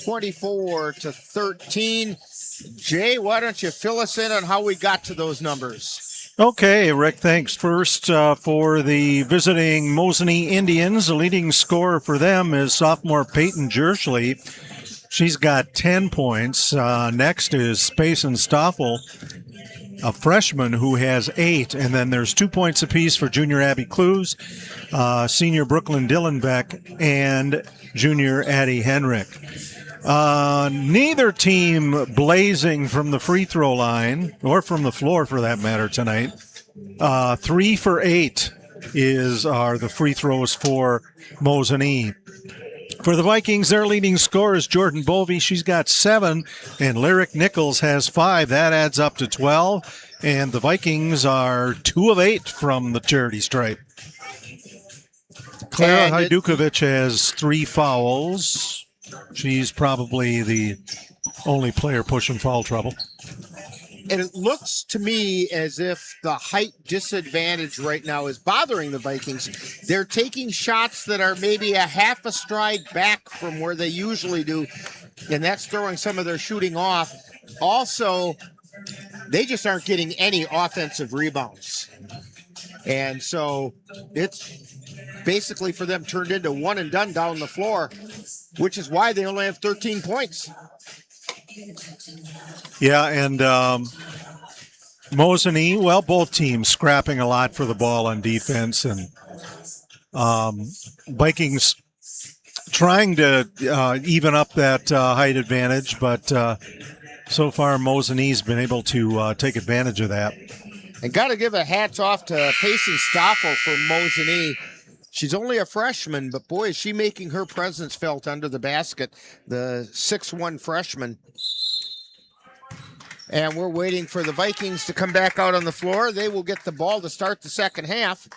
S4: 24-13. Jay, why don't you fill us in on how we got to those numbers?
S17: Okay, Rick, thanks. First, for the visiting Mosinee Indians, the leading scorer for them is sophomore Peyton Jerschley. She's got 10 points. Next is Spacen Stoffel, a freshman who has 8. And then there's 2 points apiece for junior Abby Clues, senior Brooklyn Dillenbeck, and junior Addie Henrik. Neither team blazing from the free throw line, or from the floor for that matter tonight. 3 for 8 are the free throws for Mosinee. For the Vikings, their leading scorer is Jordan Bovey. She's got 7, and Lyric Nichols has 5. That adds up to 12. And the Vikings are 2 of 8 from the charity stripe. Clara Hajdukovic has 3 fouls. She's probably the only player pushing foul trouble.
S4: And it looks to me as if the height disadvantage right now is bothering the Vikings. They're taking shots that are maybe a half a stride back from where they usually do, and that's throwing some of their shooting off. Also, they just aren't getting any offensive rebounds. And so it's basically for them turned into one and done down the floor, which is why they only have 13 points.
S17: Yeah, and Mosinee, well, both teams scrapping a lot for the ball on defense, and Vikings trying to even up that height advantage, but so far Mosinee's been able to take advantage of that.
S4: And got to give a hats off to Pacey Stoffel for Mosinee. She's only a freshman, but boy, is she making her presence felt under the basket, the 6'1" freshman. And we're waiting for the Vikings to come back out on the floor. They will get the ball to start the second half.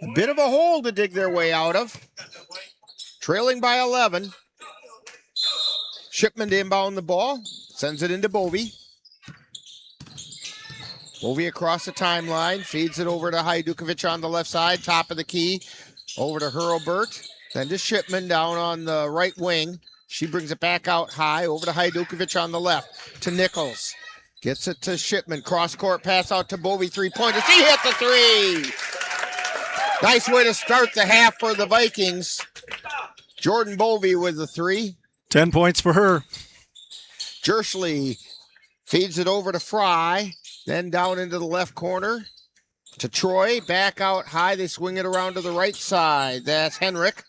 S4: A bit of a hole to dig their way out of. Trailing by 11. Shipman to inbound the ball. Sends it into Bovey. Bovey across the timeline. Feeds it over to Hajdukovic on the left side. Top of the key. Over to Hurlbert. Then to Shipman down on the right wing. She brings it back out high. Over to Hajdukovic on the left. To Nichols. Gets it to Shipman. Cross-court pass out to Bovey. Three-pointer. She hit the three! Nice way to start the half for the Vikings. Jordan Bovey with the three.
S17: 10 points for her.
S4: Jersley feeds it over to Fry. Then down into the left corner to Troy. Back out high. They swing it around to the right side. That's Henrik.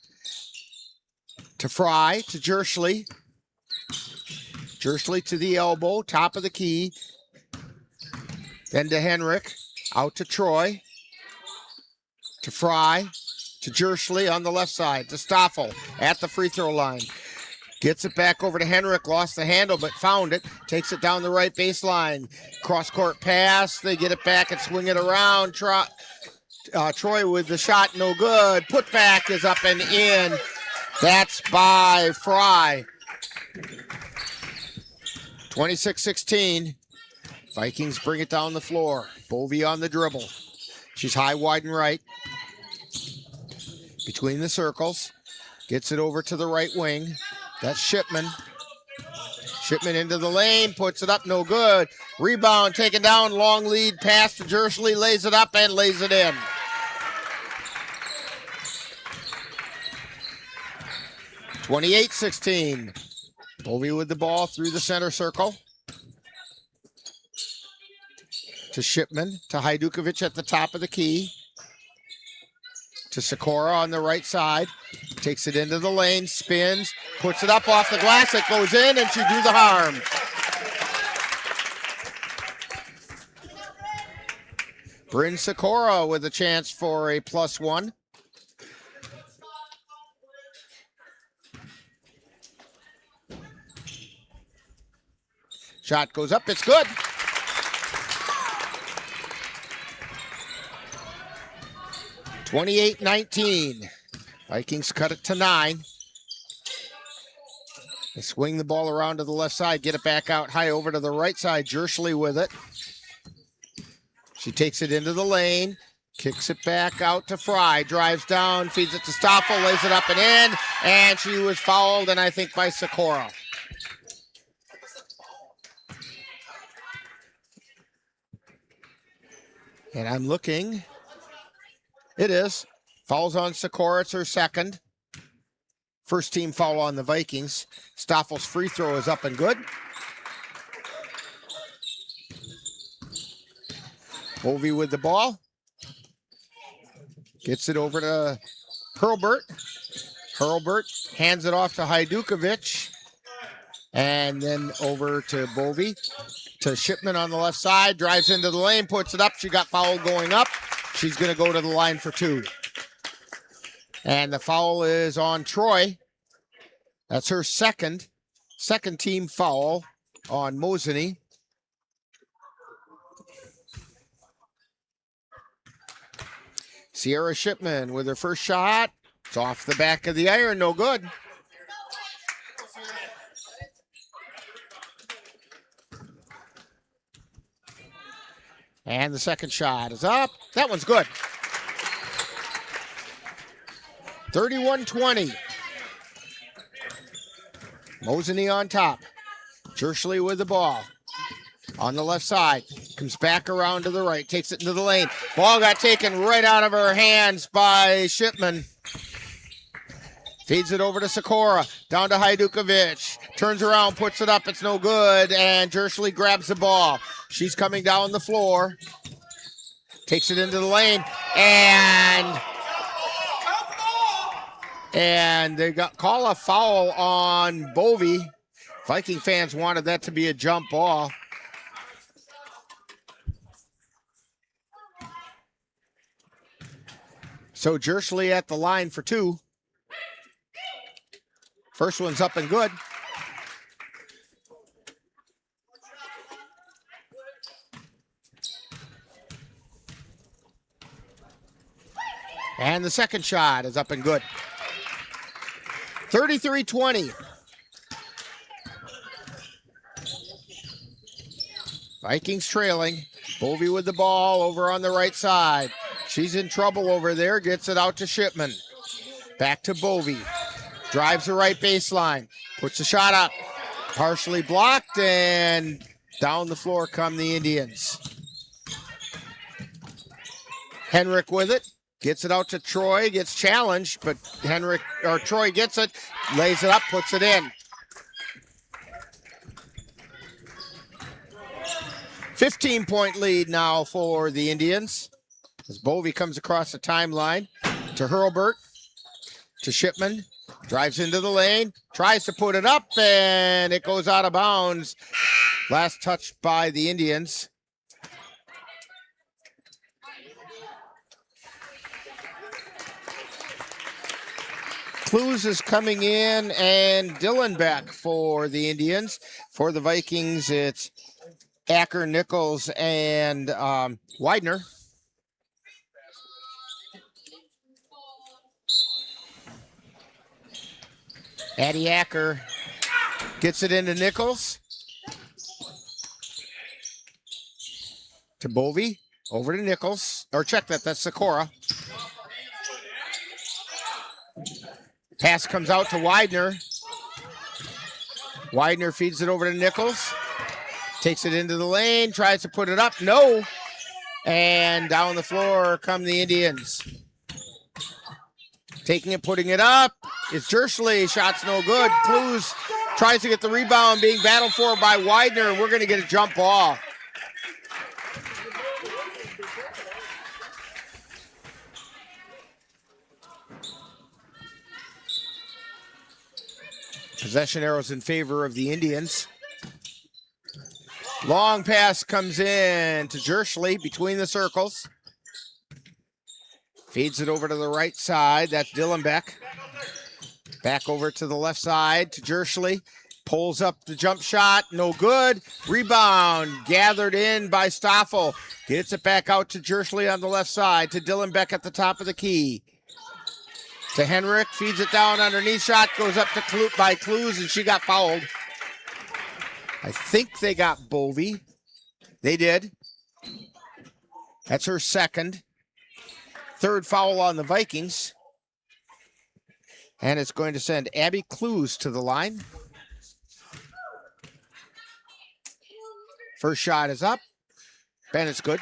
S4: To Fry. To Jersley. Jersley to the elbow. Top of the key. Then to Henrik. Out to Troy. To Fry. To Jersley on the left side. To Stoffel at the free throw line. Gets it back over to Henrik. Lost the handle, but found it. Takes it down the right baseline. Cross-court pass. They get it back and swing it around. Troy with the shot. No good. Putback is up and in. That's by Fry. 26-16. Vikings bring it down the floor. Bovey on the dribble. She's high, wide, and right. Between the circles. Gets it over to the right wing. That's Shipman. Shipman into the lane, puts it up, no good. Rebound taken down, long lead pass to Jersley, lays it up and lays it in. (28-16). Bovey with the ball through the center circle. To Shipman, to Hajdukovic at the top of the key. To Sikora on the right side. Takes it into the lane, spins, puts it up off the glass. It goes in, and she drew the harm. Bryn Sikora with a chance for a +1. Shot goes up, it's good. (28-19). Vikings cut it to 9. They swing the ball around to the left side, get it back out high over to the right side. Jersley with it. She takes it into the lane, kicks it back out to Fry, drives down, feeds it to Stoffel, lays it up and in, and she was fouled, and I think by Sikora. And I'm looking. It is. Fouls on Sikora. It's her second. First team foul on the Vikings. Stoffel's free throw is up and good. Bovey with the ball. Gets it over to Hurlbert. Hurlbert hands it off to Hajdukovic. And then over to Bovey. To Shipman on the left side. Drives into the lane. Puts it up. She got fouled going up. She's going to go to the line for 2. And the foul is on Troy. That's her second team foul on Mosinee. Sierra Shipman with her first shot. It's off the back of the iron, no good. And the second shot is up. That one's good. 31-20. Mosinee on top. Jersley with the ball. On the left side. Comes back around to the right. Takes it into the lane. Ball got taken right out of her hands by Shipman. Feeds it over to Sikora. Down to Hajdukovic. Turns around, puts it up. It's no good. And Jersley grabs the ball. She's coming down the floor. Takes it into the lane. And they call a foul on Bovey. Viking fans wanted that to be a jump ball. So Jersley at the line for 2. First one's up and good. And the second shot is up and good. 33-20. Vikings trailing. Bovey with the ball over on the right side. She's in trouble over there. Gets it out to Shipman. Back to Bovey. Drives the right baseline. Puts the shot up. Partially blocked, and down the floor come the Indians. Henrik with it. Gets it out to Troy. Gets challenged, but Troy gets it. Lays it up, puts it in. 15-point lead now for the Indians. As Bovey comes across the timeline to Hurlbert, to Shipman. Drives into the lane, tries to put it up, and it goes out of bounds. Last touch by the Indians. Clues is coming in, and Dylan back for the Indians. For the Vikings, it's Acker, Nichols, and Widener. Addie Acker gets it into Nichols. To Bovey. Over to Nichols. Or check that, that's Sikora. Pass comes out to Widener. Widener feeds it over to Nichols. Takes it into the lane, tries to put it up. No. And down the floor come the Indians. Taking it, putting it up. It's Jersley. Shot's no good. Clues tries to get the rebound, being battled for by Widener. We're going to get a jump ball. Possession arrows in favor of the Indians. Long pass comes in to Jersley between the circles. Feeds it over to the right side. That's Dylan Beck. Back over to the left side to Jersley. Pulls up the jump shot. No good. Rebound gathered in by Stoffel. Gets it back out to Jersley on the left side. To Dylan Beck at the top of the key. To Henrik. Feeds it down underneath. Shot goes up to Clues, and she got fouled. I think they got Bovey. They did. That's her second. Third foul on the Vikings. And it's going to send Abby Clues to the line. First shot is up. Bennett's good.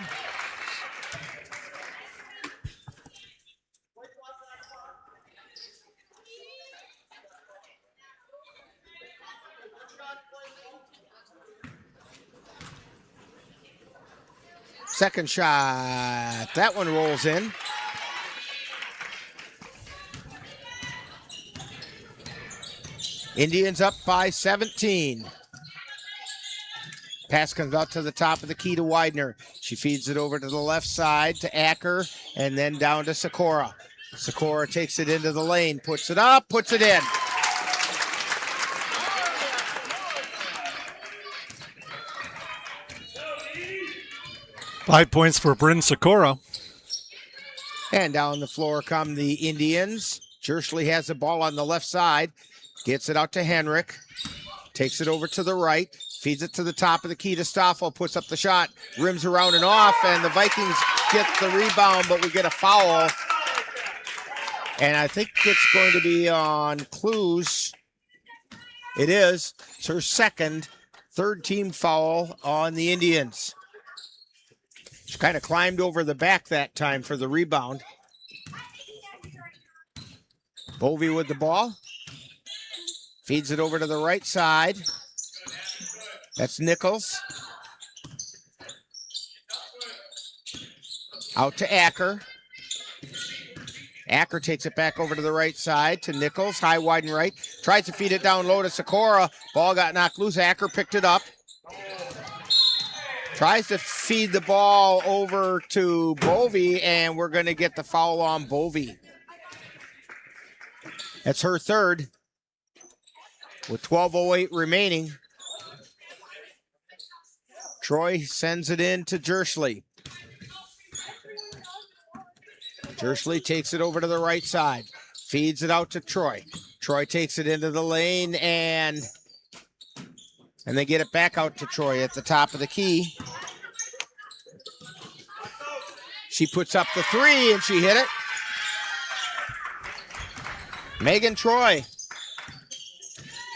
S4: Second shot. That one rolls in. Indians up by 17. Pass comes out to the top of the key to Widener. She feeds it over to the left side to Acker, and then down to Sikora. Sikora takes it into the lane, puts it up, puts it in.
S17: Five points for Bryn Sikora.
S4: And down the floor come the Indians. Jersley has the ball on the left side. Gets it out to Henrik. Takes it over to the right. Feeds it to the top of the key to Stoffel. Puts up the shot. Rims around and off. And the Vikings get the rebound, but we get a foul. And I think it's going to be on Clues. It is. It's her second. Third team foul on the Indians. She kind of climbed over the back that time for the rebound. Bovey with the ball. Feeds it over to the right side. That's Nichols. Out to Acker. Acker takes it back over to the right side to Nichols. High, wide, and right. Tries to feed it down low to Sikora. Ball got knocked loose. Acker picked it up. Tries to feed the ball over to Bovey, and we're going to get the foul on Bovey. That's her third. With 12:08 remaining. Troy sends it in to Jersley. Jersley takes it over to the right side. Feeds it out to Troy. Troy takes it into the lane, and they get it back out to Troy at the top of the key. She puts up the three, and she hit it. Megan Troy,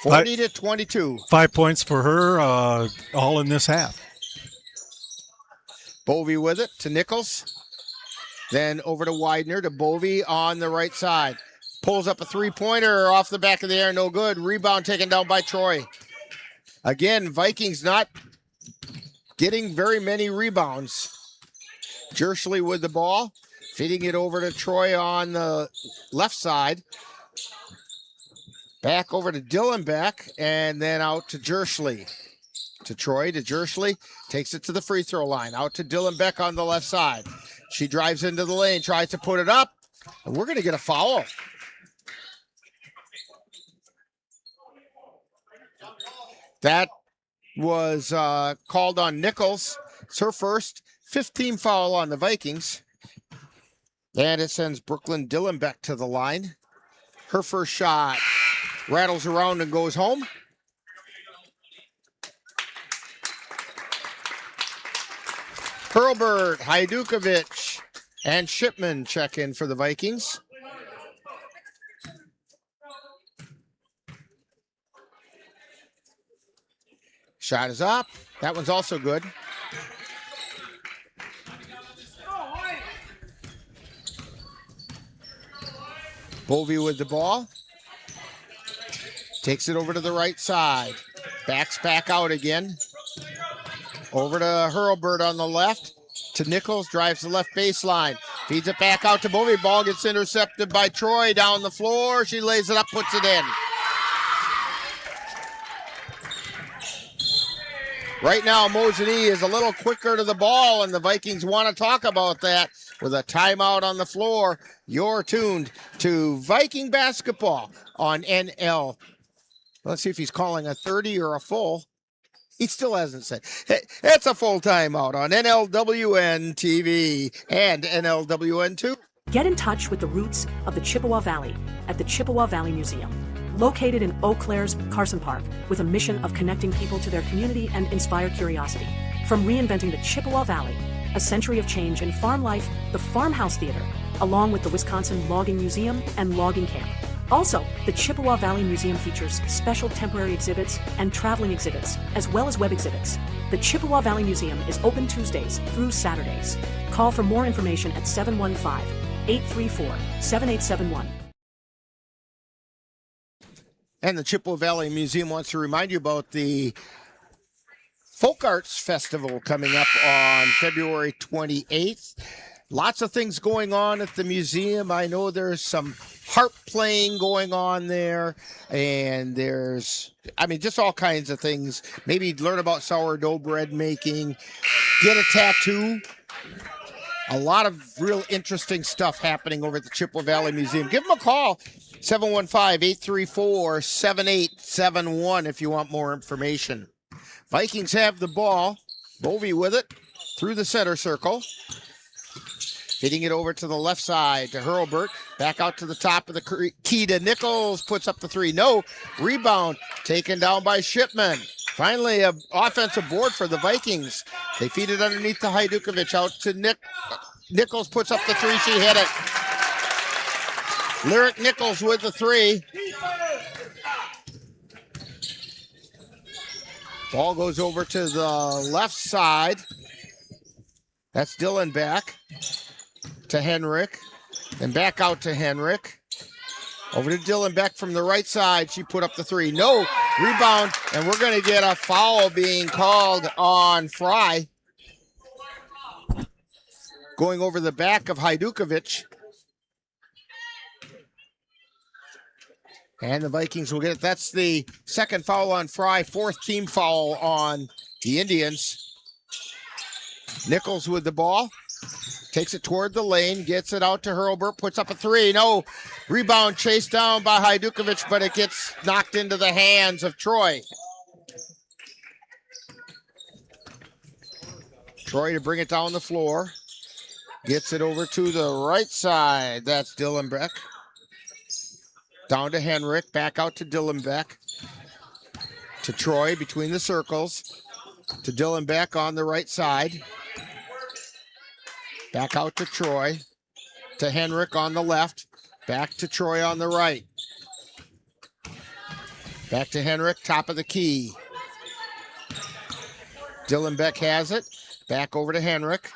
S4: 40-22.
S17: 5 points for her, all in this half.
S4: Bovey with it to Nichols. Then over to Widener to Bovey on the right side. Pulls up a three-pointer off the back of the air, no good. Rebound taken down by Troy. Again, Vikings not getting very many rebounds. Jersley with the ball, feeding it over to Troy on the left side. Back over to Dillenbeck, and then out to Jersley. To Troy, to Jersley, takes it to the free throw line. Out to Dillenbeck on the left side. She drives into the lane, tries to put it up, and we're going to get a foul. That was called on Nichols. It's her first 15 foul on the Vikings. And it sends Brooklyn Dillenbeck to the line. Her first shot rattles around and goes home. Hurlburt, Hajdukovic, and Shipman check in for the Vikings. Shot is up. That one's also good. Bovey with the ball. Takes it over to the right side. Backs back out again. Over to Hurlburt on the left. To Nichols, drives the left baseline. Feeds it back out to Bovey. Ball gets intercepted by Troy down the floor. She lays it up, puts it in. Right now, Mosinee is a little quicker to the ball, and the Vikings want to talk about that with a timeout on the floor. You're tuned to Viking basketball on NL. Let's see if he's calling a 30 or a full. He still hasn't said. Hey, it's a full timeout on NLWN TV and NLWN2.
S19: Get in touch with the roots of the Chippewa Valley at the Chippewa Valley Museum. Located in Eau Claire's Carson Park, with a mission of connecting people to their community and inspire curiosity. From reinventing the Chippewa Valley, a century of change in farm life, the Farmhouse Theater, along with the Wisconsin Logging Museum and Logging Camp. Also, the Chippewa Valley Museum features special temporary exhibits and traveling exhibits, as well as web exhibits. The Chippewa Valley Museum is open Tuesdays through Saturdays. Call for more information at 715-834-7871.
S4: And the Chippewa Valley Museum wants to remind you about the Folk Arts Festival coming up on February 28th. Lots of things going on at the museum. I know there's some harp playing going on there, and there's, just all kinds of things. Maybe learn about sourdough bread making, get a tattoo. A lot of real interesting stuff happening over at the Chippewa Valley Museum. Give them a call, 715-834-7871 if you want more information. Vikings have the ball. Bovey with it through the center circle. Hitting it over to the left side to Hurlburt. Back out to the top of the key to Nichols. Puts up the three. No. Rebound taken down by Shipman. Finally, an offensive board for the Vikings. They feed it underneath to Hajdukovic. Out to Nichols. Puts up the three. She hit it. Lyric Nichols with the three. Ball goes over to the left side. That's Dillenbeck. To Henrik, and back out to Henrik. Over to Dillenbeck from the right side. She put up the three. No. Rebound, and we're going to get a foul being called on Fry. Going over the back of Hajdukovic. And the Vikings will get it. That's the second foul on Fry, fourth team foul on the Indians. Nichols with the ball. Takes it toward the lane, gets it out to Hurlburt, puts up a three. No. Rebound chased down by Hajdukovic, but it gets knocked into the hands of Troy. Troy to bring it down the floor. Gets it over to the right side. That's Dillenbeck. Down to Henrik, back out to Dillenbeck. To Troy between the circles. To Dillenbeck on the right side. Back out to Troy. To Henrik on the left. Back to Troy on the right. Back to Henrik, top of the key. Dylan Beck has it. Back over to Henrik.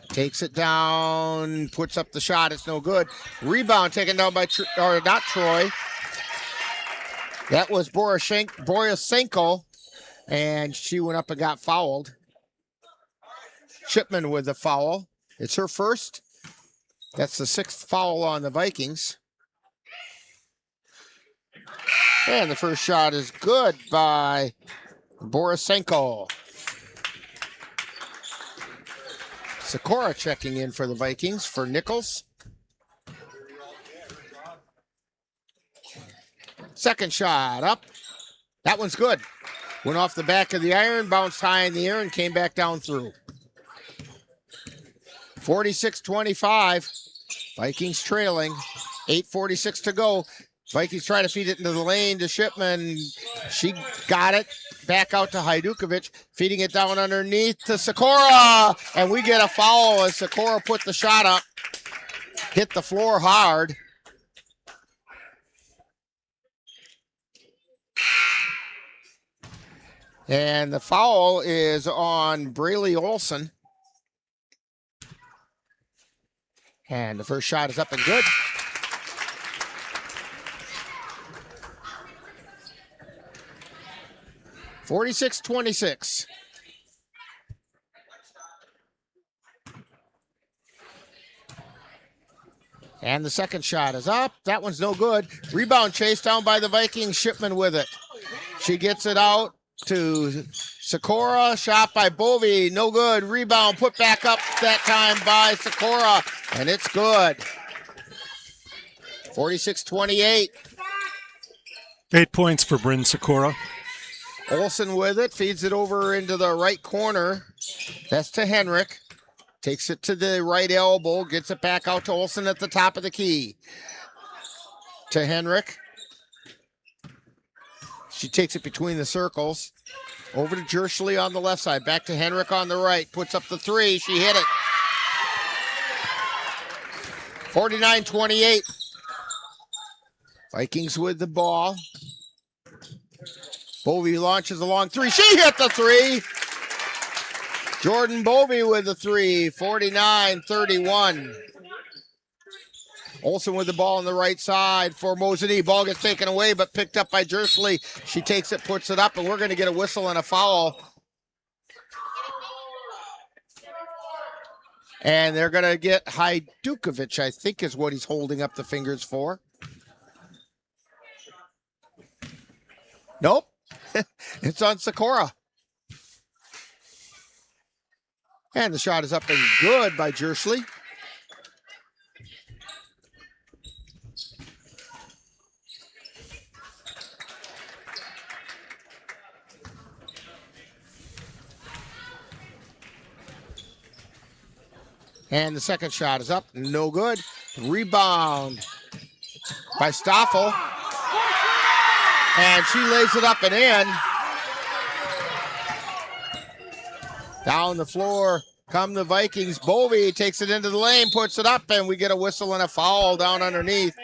S4: Takes it down, puts up the shot. It's no good. Rebound taken down by, not Troy. That was Borisenko, and she went up and got fouled. Shipman with the foul. It's her first. That's the 6th foul on the Vikings. And the first shot is good by Borisenko. Sikora checking in for the Vikings for Nichols. Second shot up. That one's good. Went off the back of the iron, bounced high in the air, and came back down through. 46-25. Vikings trailing. 8:46 to go. Vikings try to feed it into the lane to Shipman. She got it. Back out to Hajdukovic, feeding it down underneath to Sikora. And we get a foul as Sikora put the shot up. Hit the floor hard. And the foul is on Braylee Olson. And the first shot is up and good. (46-26). And the second shot is up. That one's no good. Rebound chase down by the Vikings. Shipman with it. She gets it out to Sikora. Shot by Bovey. No good. Rebound put back up that time by Sikora. And it's good. 46-28.
S17: 8 points for Bryn Sikora.
S4: Olsen with it, feeds it over into the right corner. That's to Henrik. Takes it to the right elbow, gets it back out to Olsen at the top of the key. To Henrik. She takes it between the circles. Over to Jerschley on the left side. Back to Henrik on the right. Puts up the three. She hit it. 49-28. Vikings with the ball. Bovey launches a long three. She hit the three. Jordan Bovey with the three. 49-31. Olsen with the ball on the right side for Mosinee. Ball gets taken away, but picked up by Jerschley. She takes it, puts it up, and we're going to get a whistle and a foul. And they're going to get Hajdukovic, I think is what he's holding up the fingers for. Nope. It's on Sikora. And the shot is up and good by Jerschley. And the second shot is up. No good. Rebound by Stoffel. And she lays it up and in. Down the floor come the Vikings. Bovey takes it into the lane, puts it up, and we get a whistle and a foul down underneath.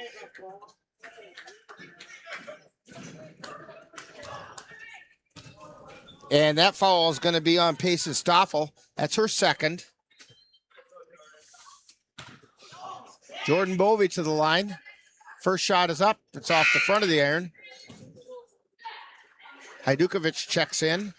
S4: And that foul is going to be on Payson Stoffel. That's her second. Jordan Bovey to the line. First shot is up. It's off the front of the iron. Hajdukovic checks in.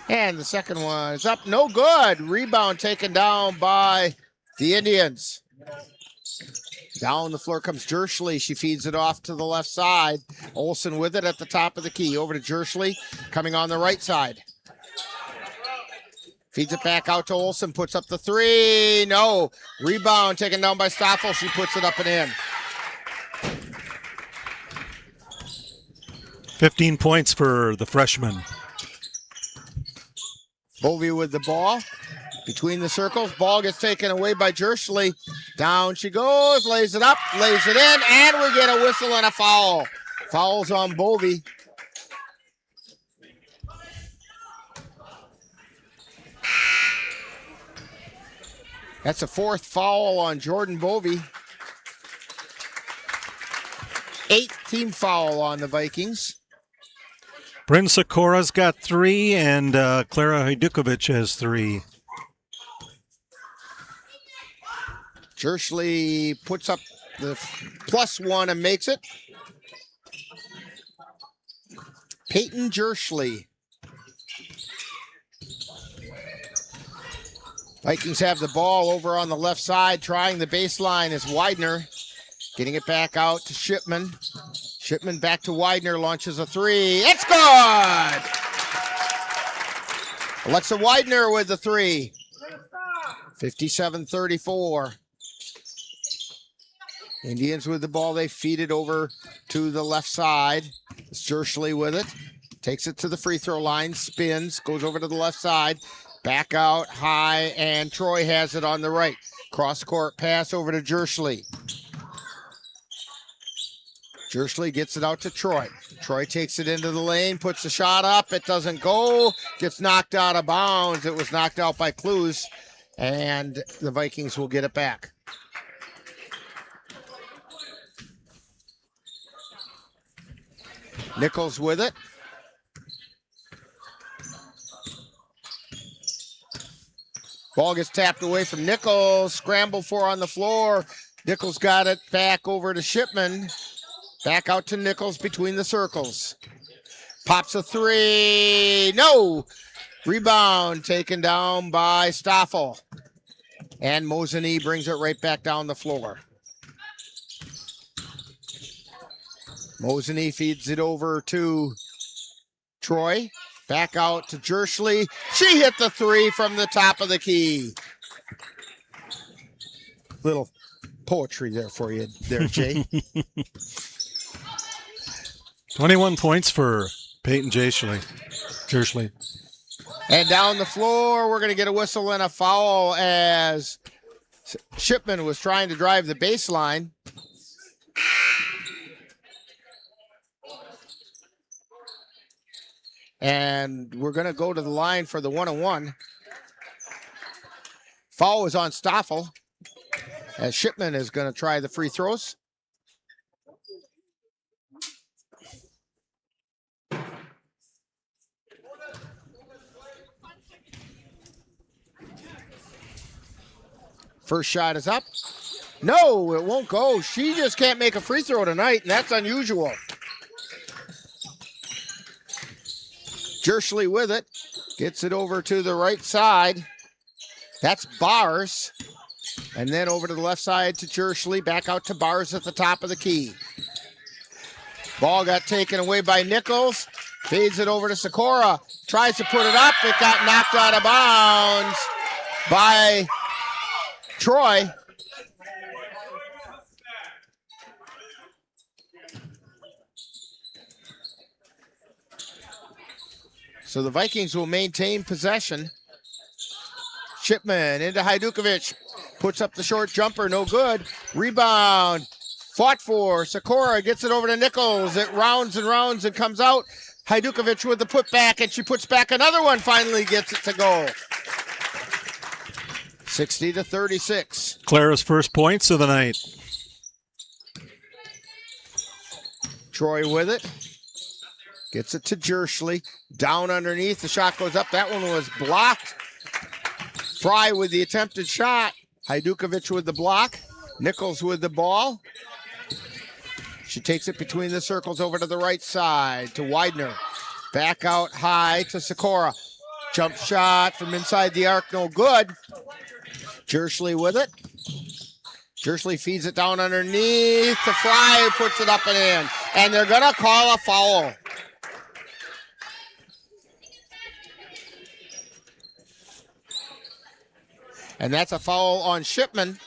S4: And the second one is up. No good. Rebound taken down by the Indians. Down the floor comes Jerschley. She feeds it off to the left side. Olsen with it at the top of the key. Over to Jerschley, coming on the right side. Feeds it back out to Olsen, puts up the three. No. Rebound taken down by Stoffel. She puts it up and in.
S17: 15 points for the freshman.
S4: Bovey with the ball. Between the circles, ball gets taken away by Jersley. Down she goes, lays it up, lays it in, and we get a whistle and a foul. Fouls on Bovey. That's a fourth foul on Jordan Bovey. 8th team foul on the Vikings.
S17: Bryn Sikora's got 3, and Clara Hajdukovic has 3.
S4: Jersley puts up the +1 and makes it. Peyton Jersley. Vikings have the ball over on the left side. Trying the baseline is Widener. Getting it back out to Shipman. Shipman back to Widener. Launches a 3. It's good! Alexa Widener with the 3. 57-34. Indians with the ball. They feed it over to the left side. It's Jersley with it. Takes it to the free throw line. Spins. Goes over to the left side. Back out high. And Troy has it on the right. Cross court pass over to Jersley. Jersley gets it out to Troy. Troy takes it into the lane. Puts the shot up. It doesn't go. Gets knocked out of bounds. It was knocked out by Clues. And the Vikings will get it back. Nichols with it. Ball gets tapped away from Nichols. Scramble for on the floor. Nichols got it back over to Shipman. Back out to Nichols between the circles. Pops a 3. No! Rebound taken down by Stoffel. And Mosinee brings it right back down the floor. Mosinee feeds it over to Troy. Back out to Jersley. She hit the 3 from the top of the key. Little poetry there for you there, Jay.
S17: 21 points for Peyton Jersley.
S4: And down the floor, we're going to get a whistle and a foul as Shipman was trying to drive the baseline. And we're going to go to the line for the 1-on-1. Foul is on Stoffel as Shipman is going to try the free throws. First shot is up. No, it won't go. She just can't make a free throw tonight, and that's unusual. Jersley with it. Gets it over to the right side. That's Bars. And then over to the left side to Jersley. Back out to Bars at the top of the key. Ball got taken away by Nichols. Feeds it over to Sikora. Tries to put it up. It got knocked out of bounds by Troy. So the Vikings will maintain possession. Shipman into Hajdukovic. Puts up the short jumper, no good. Rebound, fought for. Sikora gets it over to Nichols. It rounds and rounds and comes out. Hajdukovic with the putback, and she puts back another one, finally gets it to go. 60-36.
S17: Clara's first points of the night.
S4: Troy with it. Gets it to Jersley. Down underneath. The shot goes up. That one was blocked. Fry with the attempted shot. Hajdukovic with the block. Nichols with the ball. She takes it between the circles over to the right side to Widener. Back out high to Sikora. Jump shot from inside the arc. No good. Jersley with it. Jersley feeds it down underneath to Fry. Puts it up and in. And they're going to call a foul. And that's a foul on Shipman.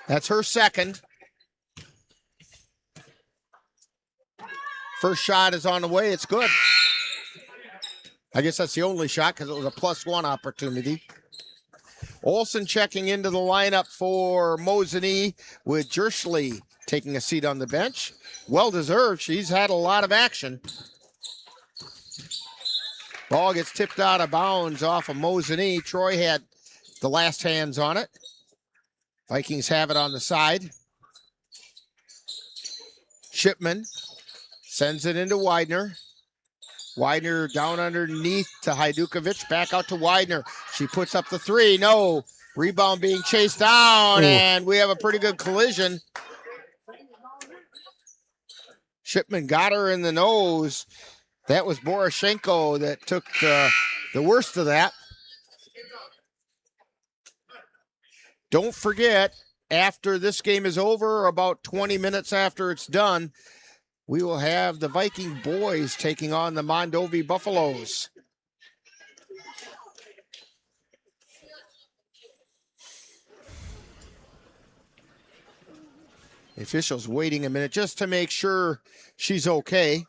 S4: That's her second. First shot is on the way. It's good. I guess that's the only shot because it was a +1 opportunity. Olson checking into the lineup for Mosinee, with Jersley taking a seat on the bench. Well deserved. She's had a lot of action. Ball gets tipped out of bounds off of Mosinee. Troy had the last hands on it. Vikings have it on the side. Shipman sends it into Widener. Widener down underneath to Hajdukovic. Back out to Widener. She puts up the three. No. Rebound being chased down, and we have a pretty good collision. Shipman got her in the nose. That was Boroshenko that took the worst of that. Don't forget, after this game is over, about 20 minutes after it's done, we will have the Viking boys taking on the Mondovi Buffaloes. The official's waiting a minute just to make sure she's okay.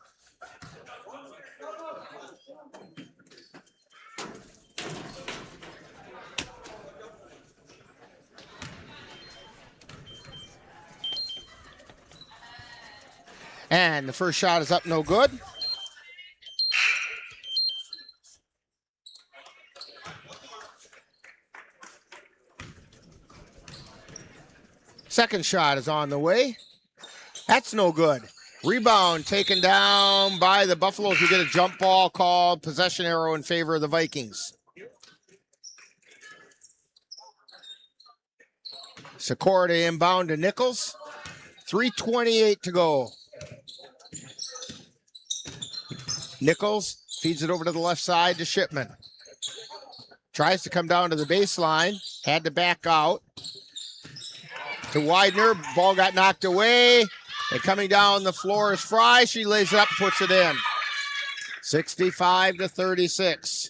S4: And the first shot is up, no good. Second shot is on the way. That's no good. Rebound taken down by the Buffaloes. We get a jump ball called, possession arrow in favor of the Vikings. Sikora to inbound to Nichols. 3:28 to go. Nichols feeds it over to the left side to Shipman. Tries to come down to the baseline. Had to back out. To Widener. Ball got knocked away. And coming down the floor is Fry. She lays it up and puts it in. 65-36.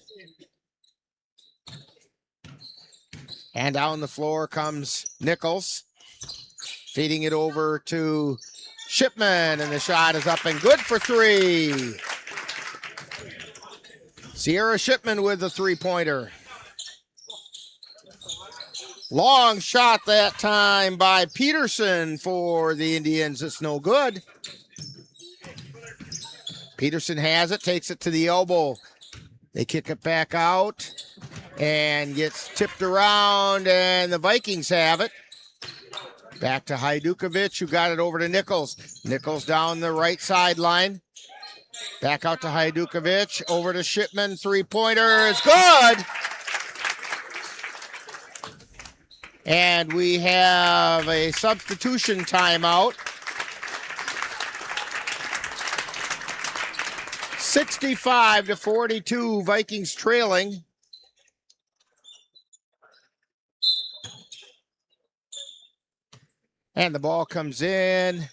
S4: And down the floor comes Nichols. Feeding it over to Shipman. And the shot is up and good for three. Sierra Shipman with the three-pointer. Long shot that time by Peterson for the Indians. It's no good. Peterson has it, takes it to the elbow. They kick it back out and gets tipped around, and the Vikings have it. Back to Hajdukovic, who got it over to Nichols. Nichols down the right sideline. Back out to Hajdukovic, over to Shipman, three-pointer is good. And we have a substitution timeout. 65-42, Vikings trailing. And the ball comes in.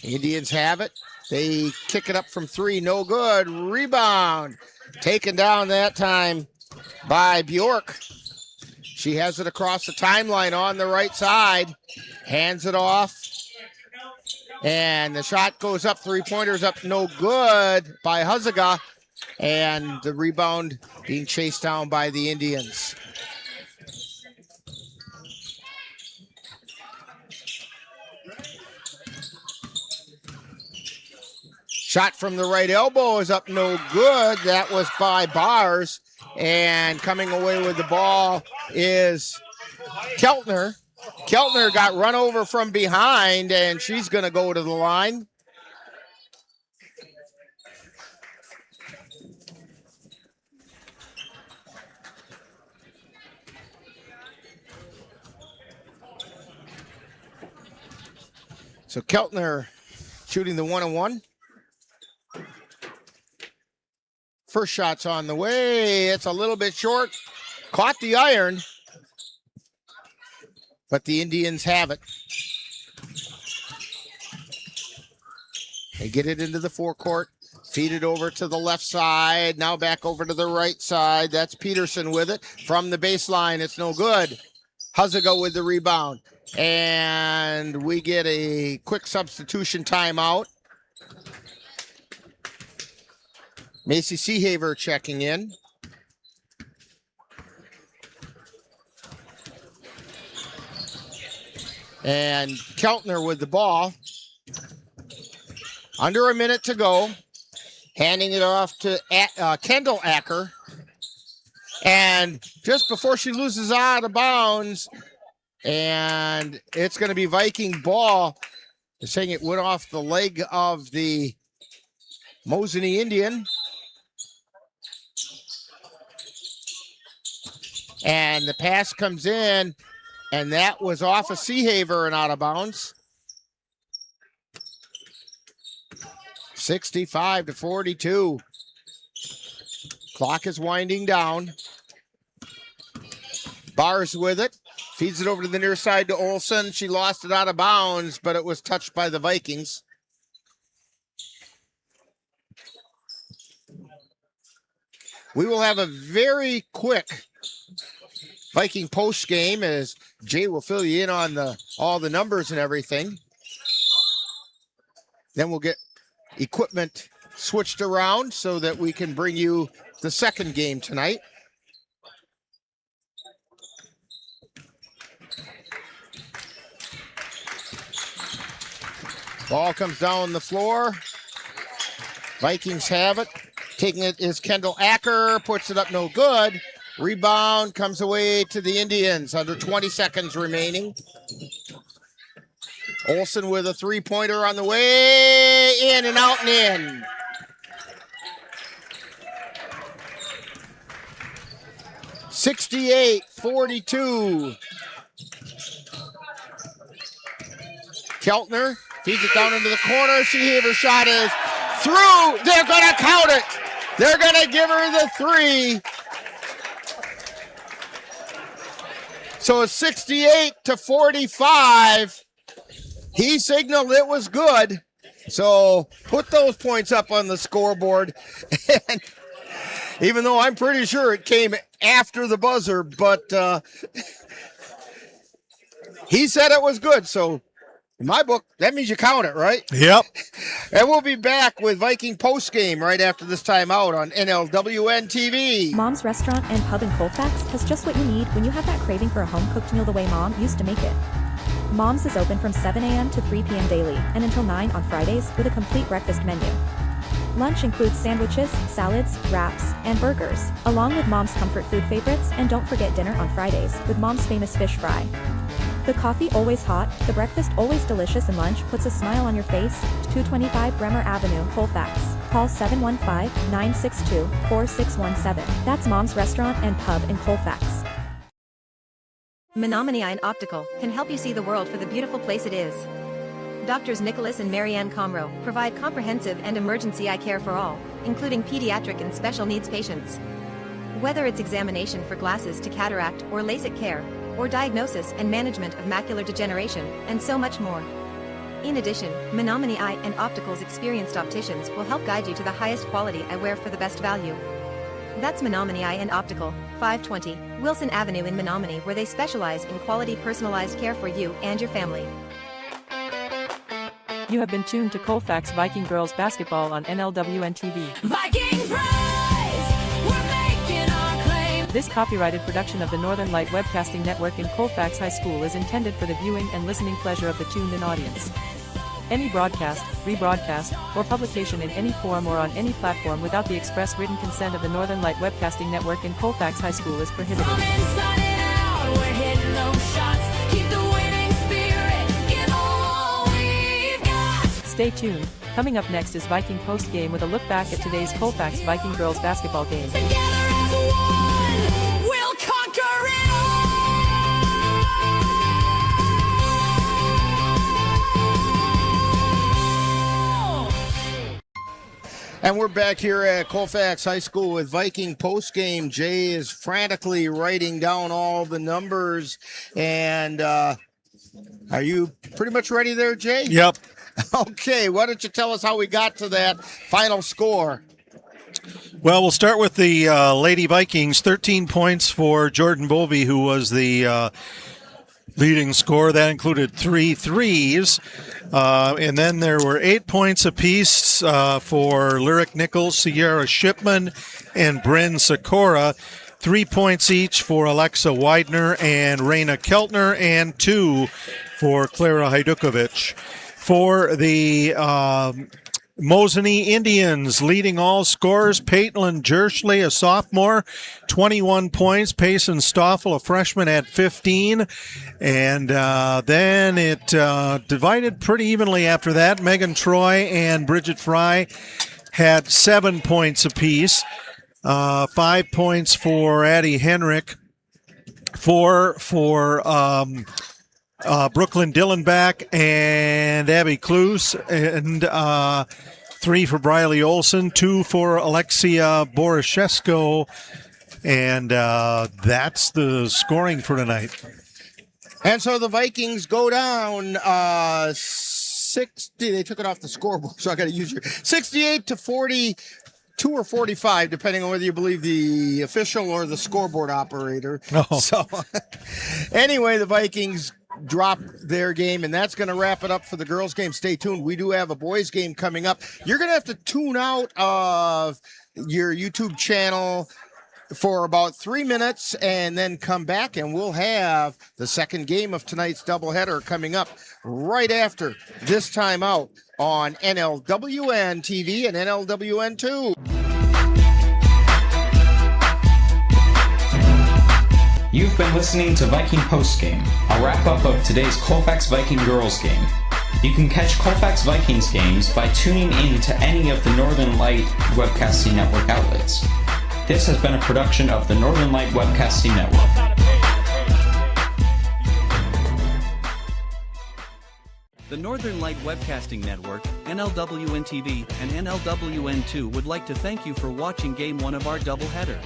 S4: Indians have it. They kick it up from three, no good. Rebound. Taken down that time by Bjork. She has it across the timeline on the right side. Hands it off. And the shot goes up, three-pointers up, no good by Huzaga. And the rebound being chased down by the Indians. Shot from the right elbow is up, no good. That was by Bars. And coming away with the ball is Keltner. Keltner got run over from behind, and she's going to go to the line. So Keltner shooting the 1-on-1. First shot's on the way. It's a little bit short. Caught the iron. But the Indians have it. They get it into the forecourt. Feed it over to the left side. Now back over to the right side. That's Peterson with it. From the baseline, it's no good. Huzaga with the rebound. And we get a quick substitution timeout. Macy Seahaver checking in. And Keltner with the ball. Under a minute to go. Handing it off to Kendall Acker. And just before she loses out of bounds, and it's going to be Viking ball. They're saying it went off the leg of the Mosinee Indian. And the pass comes in, and that was off of Seahaver and out of bounds. 65-42. Clock is winding down. Bars with it. Feeds it over to the near side to Olsen. She lost it out of bounds, but it was touched by the Vikings. We will have a very quick Viking post game as Jay will fill you in on all the numbers and everything. Then we'll get equipment switched around so that we can bring you the second game tonight. Ball comes down the floor. Vikings have it. Taking it is Kendall Acker. Puts it up no good. Rebound comes away to the Indians. Under 20 seconds remaining. Olsen with a three-pointer on the way. In and out and in. (68-42). Keltner feeds it down into the corner. Seahaver's shot is through. They're going to count it. They're going to give her the three. So it's 68-45. He signaled it was good. So put those points up on the scoreboard. And even though I'm pretty sure it came after the buzzer, but he said it was good. So in my book, that means you count it, right?
S17: Yep.
S4: And we'll be back with Viking postgame right after this timeout on NLWN TV.
S20: Mom's Restaurant and Pub in Colfax has just what you need when you have that craving for a home-cooked meal the way Mom used to make it. Mom's is open from 7 a.m. to 3 p.m. daily and until 9 on Fridays with a complete breakfast menu. Lunch includes sandwiches, salads, wraps, and burgers, along with Mom's comfort food favorites, and don't forget dinner on Fridays with Mom's famous fish fry. The coffee always hot, the breakfast always delicious, and lunch puts a smile on your face. 225 Bremer Avenue, Colfax. Call 715-962-4617. That's Mom's Restaurant and Pub in Colfax.
S1: Menominee Eye and Optical can help you see the world for the beautiful place it is. Doctors Nicholas and Marianne Comro provide comprehensive and emergency eye care for all, including pediatric and special needs patients. Whether it's examination for glasses to cataract or LASIK care, or diagnosis and management of macular degeneration, and so much more. In addition, Menominee Eye and Optical's experienced opticians will help guide you to the highest quality eyewear for the best value. That's Menominee Eye and Optical, 520 Wilson Avenue in Menominee, where they specialize in quality personalized care for you and your family.
S16: You have been tuned to Colfax Viking Girls Basketball on NLWN TV.
S15: Vikings rise! We're making our claim!
S16: This copyrighted production of the Northern Light Webcasting Network in Colfax High School is intended for the viewing and listening pleasure of the tuned-in audience. Any broadcast, rebroadcast, or publication in any form or on any platform without the express written consent of the Northern Light Webcasting Network in Colfax High School is prohibited.
S15: From inside and out, we're hitting those shots. Keep the winning spirit, give all we've got.
S16: Stay tuned. Coming up next is Viking Post Game with a look back at today's Colfax Viking Girls Basketball game.
S15: Together as one, we'll conquer it all.
S4: And we're back here at Colfax High School with Viking postgame. Jay is frantically writing down all the numbers. And are you pretty much ready there, Jay?
S17: Yep.
S4: Okay, why don't you tell us how we got to that final score?
S17: Well, we'll start with the Lady Vikings. 13 points for Jordan Bovey, who was the leading scorer. That included 3 threes. And then there were 8 points apiece for Lyric Nichols, Sierra Shipman, and Bryn Sikora. 3 points each for Alexa Widener and Raina Keltner, and 2 for Clara Hajdukovic. For the Mosinee Indians, leading all scorers, Paitlin Jersley, a sophomore, 21 points. Payson Stoffel, a freshman, had 15. And then it divided pretty evenly after that. Megan Troy and Bridget Fry had 7 points apiece. 5 points for Addie Henrik. 4 for Brooklyn Dillenbach and Abby Kloos, and 3 for Briley Olson, 2 for Alexia Borishesco, and that's the scoring for tonight.
S4: And so the Vikings go down 60. They took it off the scoreboard, so I got to use your 68 to 42 or 45, depending on whether you believe the official or the scoreboard operator.
S17: Oh.
S4: So anyway, the Vikings drop their game, and that's going to wrap it up for the girls' game. Stay tuned. We do have a boys' game coming up. You're going to have to tune out of your YouTube channel for about 3 minutes and then come back, and we'll have the second game of tonight's doubleheader coming up right after this time out on NLWN TV and NLWN 2.
S7: You've been listening to Viking Postgame, a wrap-up of today's Colfax Viking Girls game. You can catch Colfax Vikings games by tuning in to any of the Northern Light Webcasting Network outlets. This has been a production of the Northern Light Webcasting Network.
S9: The Northern Light Webcasting Network, NLWN TV, and NLWN2 would like to thank you for watching Game 1 of our doubleheader.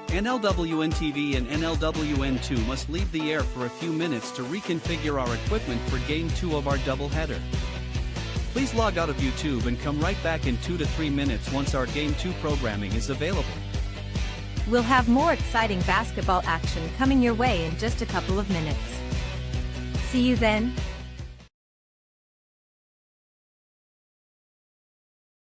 S9: NLWN TV and NLWN2 must leave the air for a few minutes to reconfigure our equipment for Game 2 of our doubleheader. Please log out of YouTube and come right back in 2 to 3 minutes once our Game 2 programming is available.
S1: We'll have more exciting basketball action coming your way in just a couple of minutes. See you then.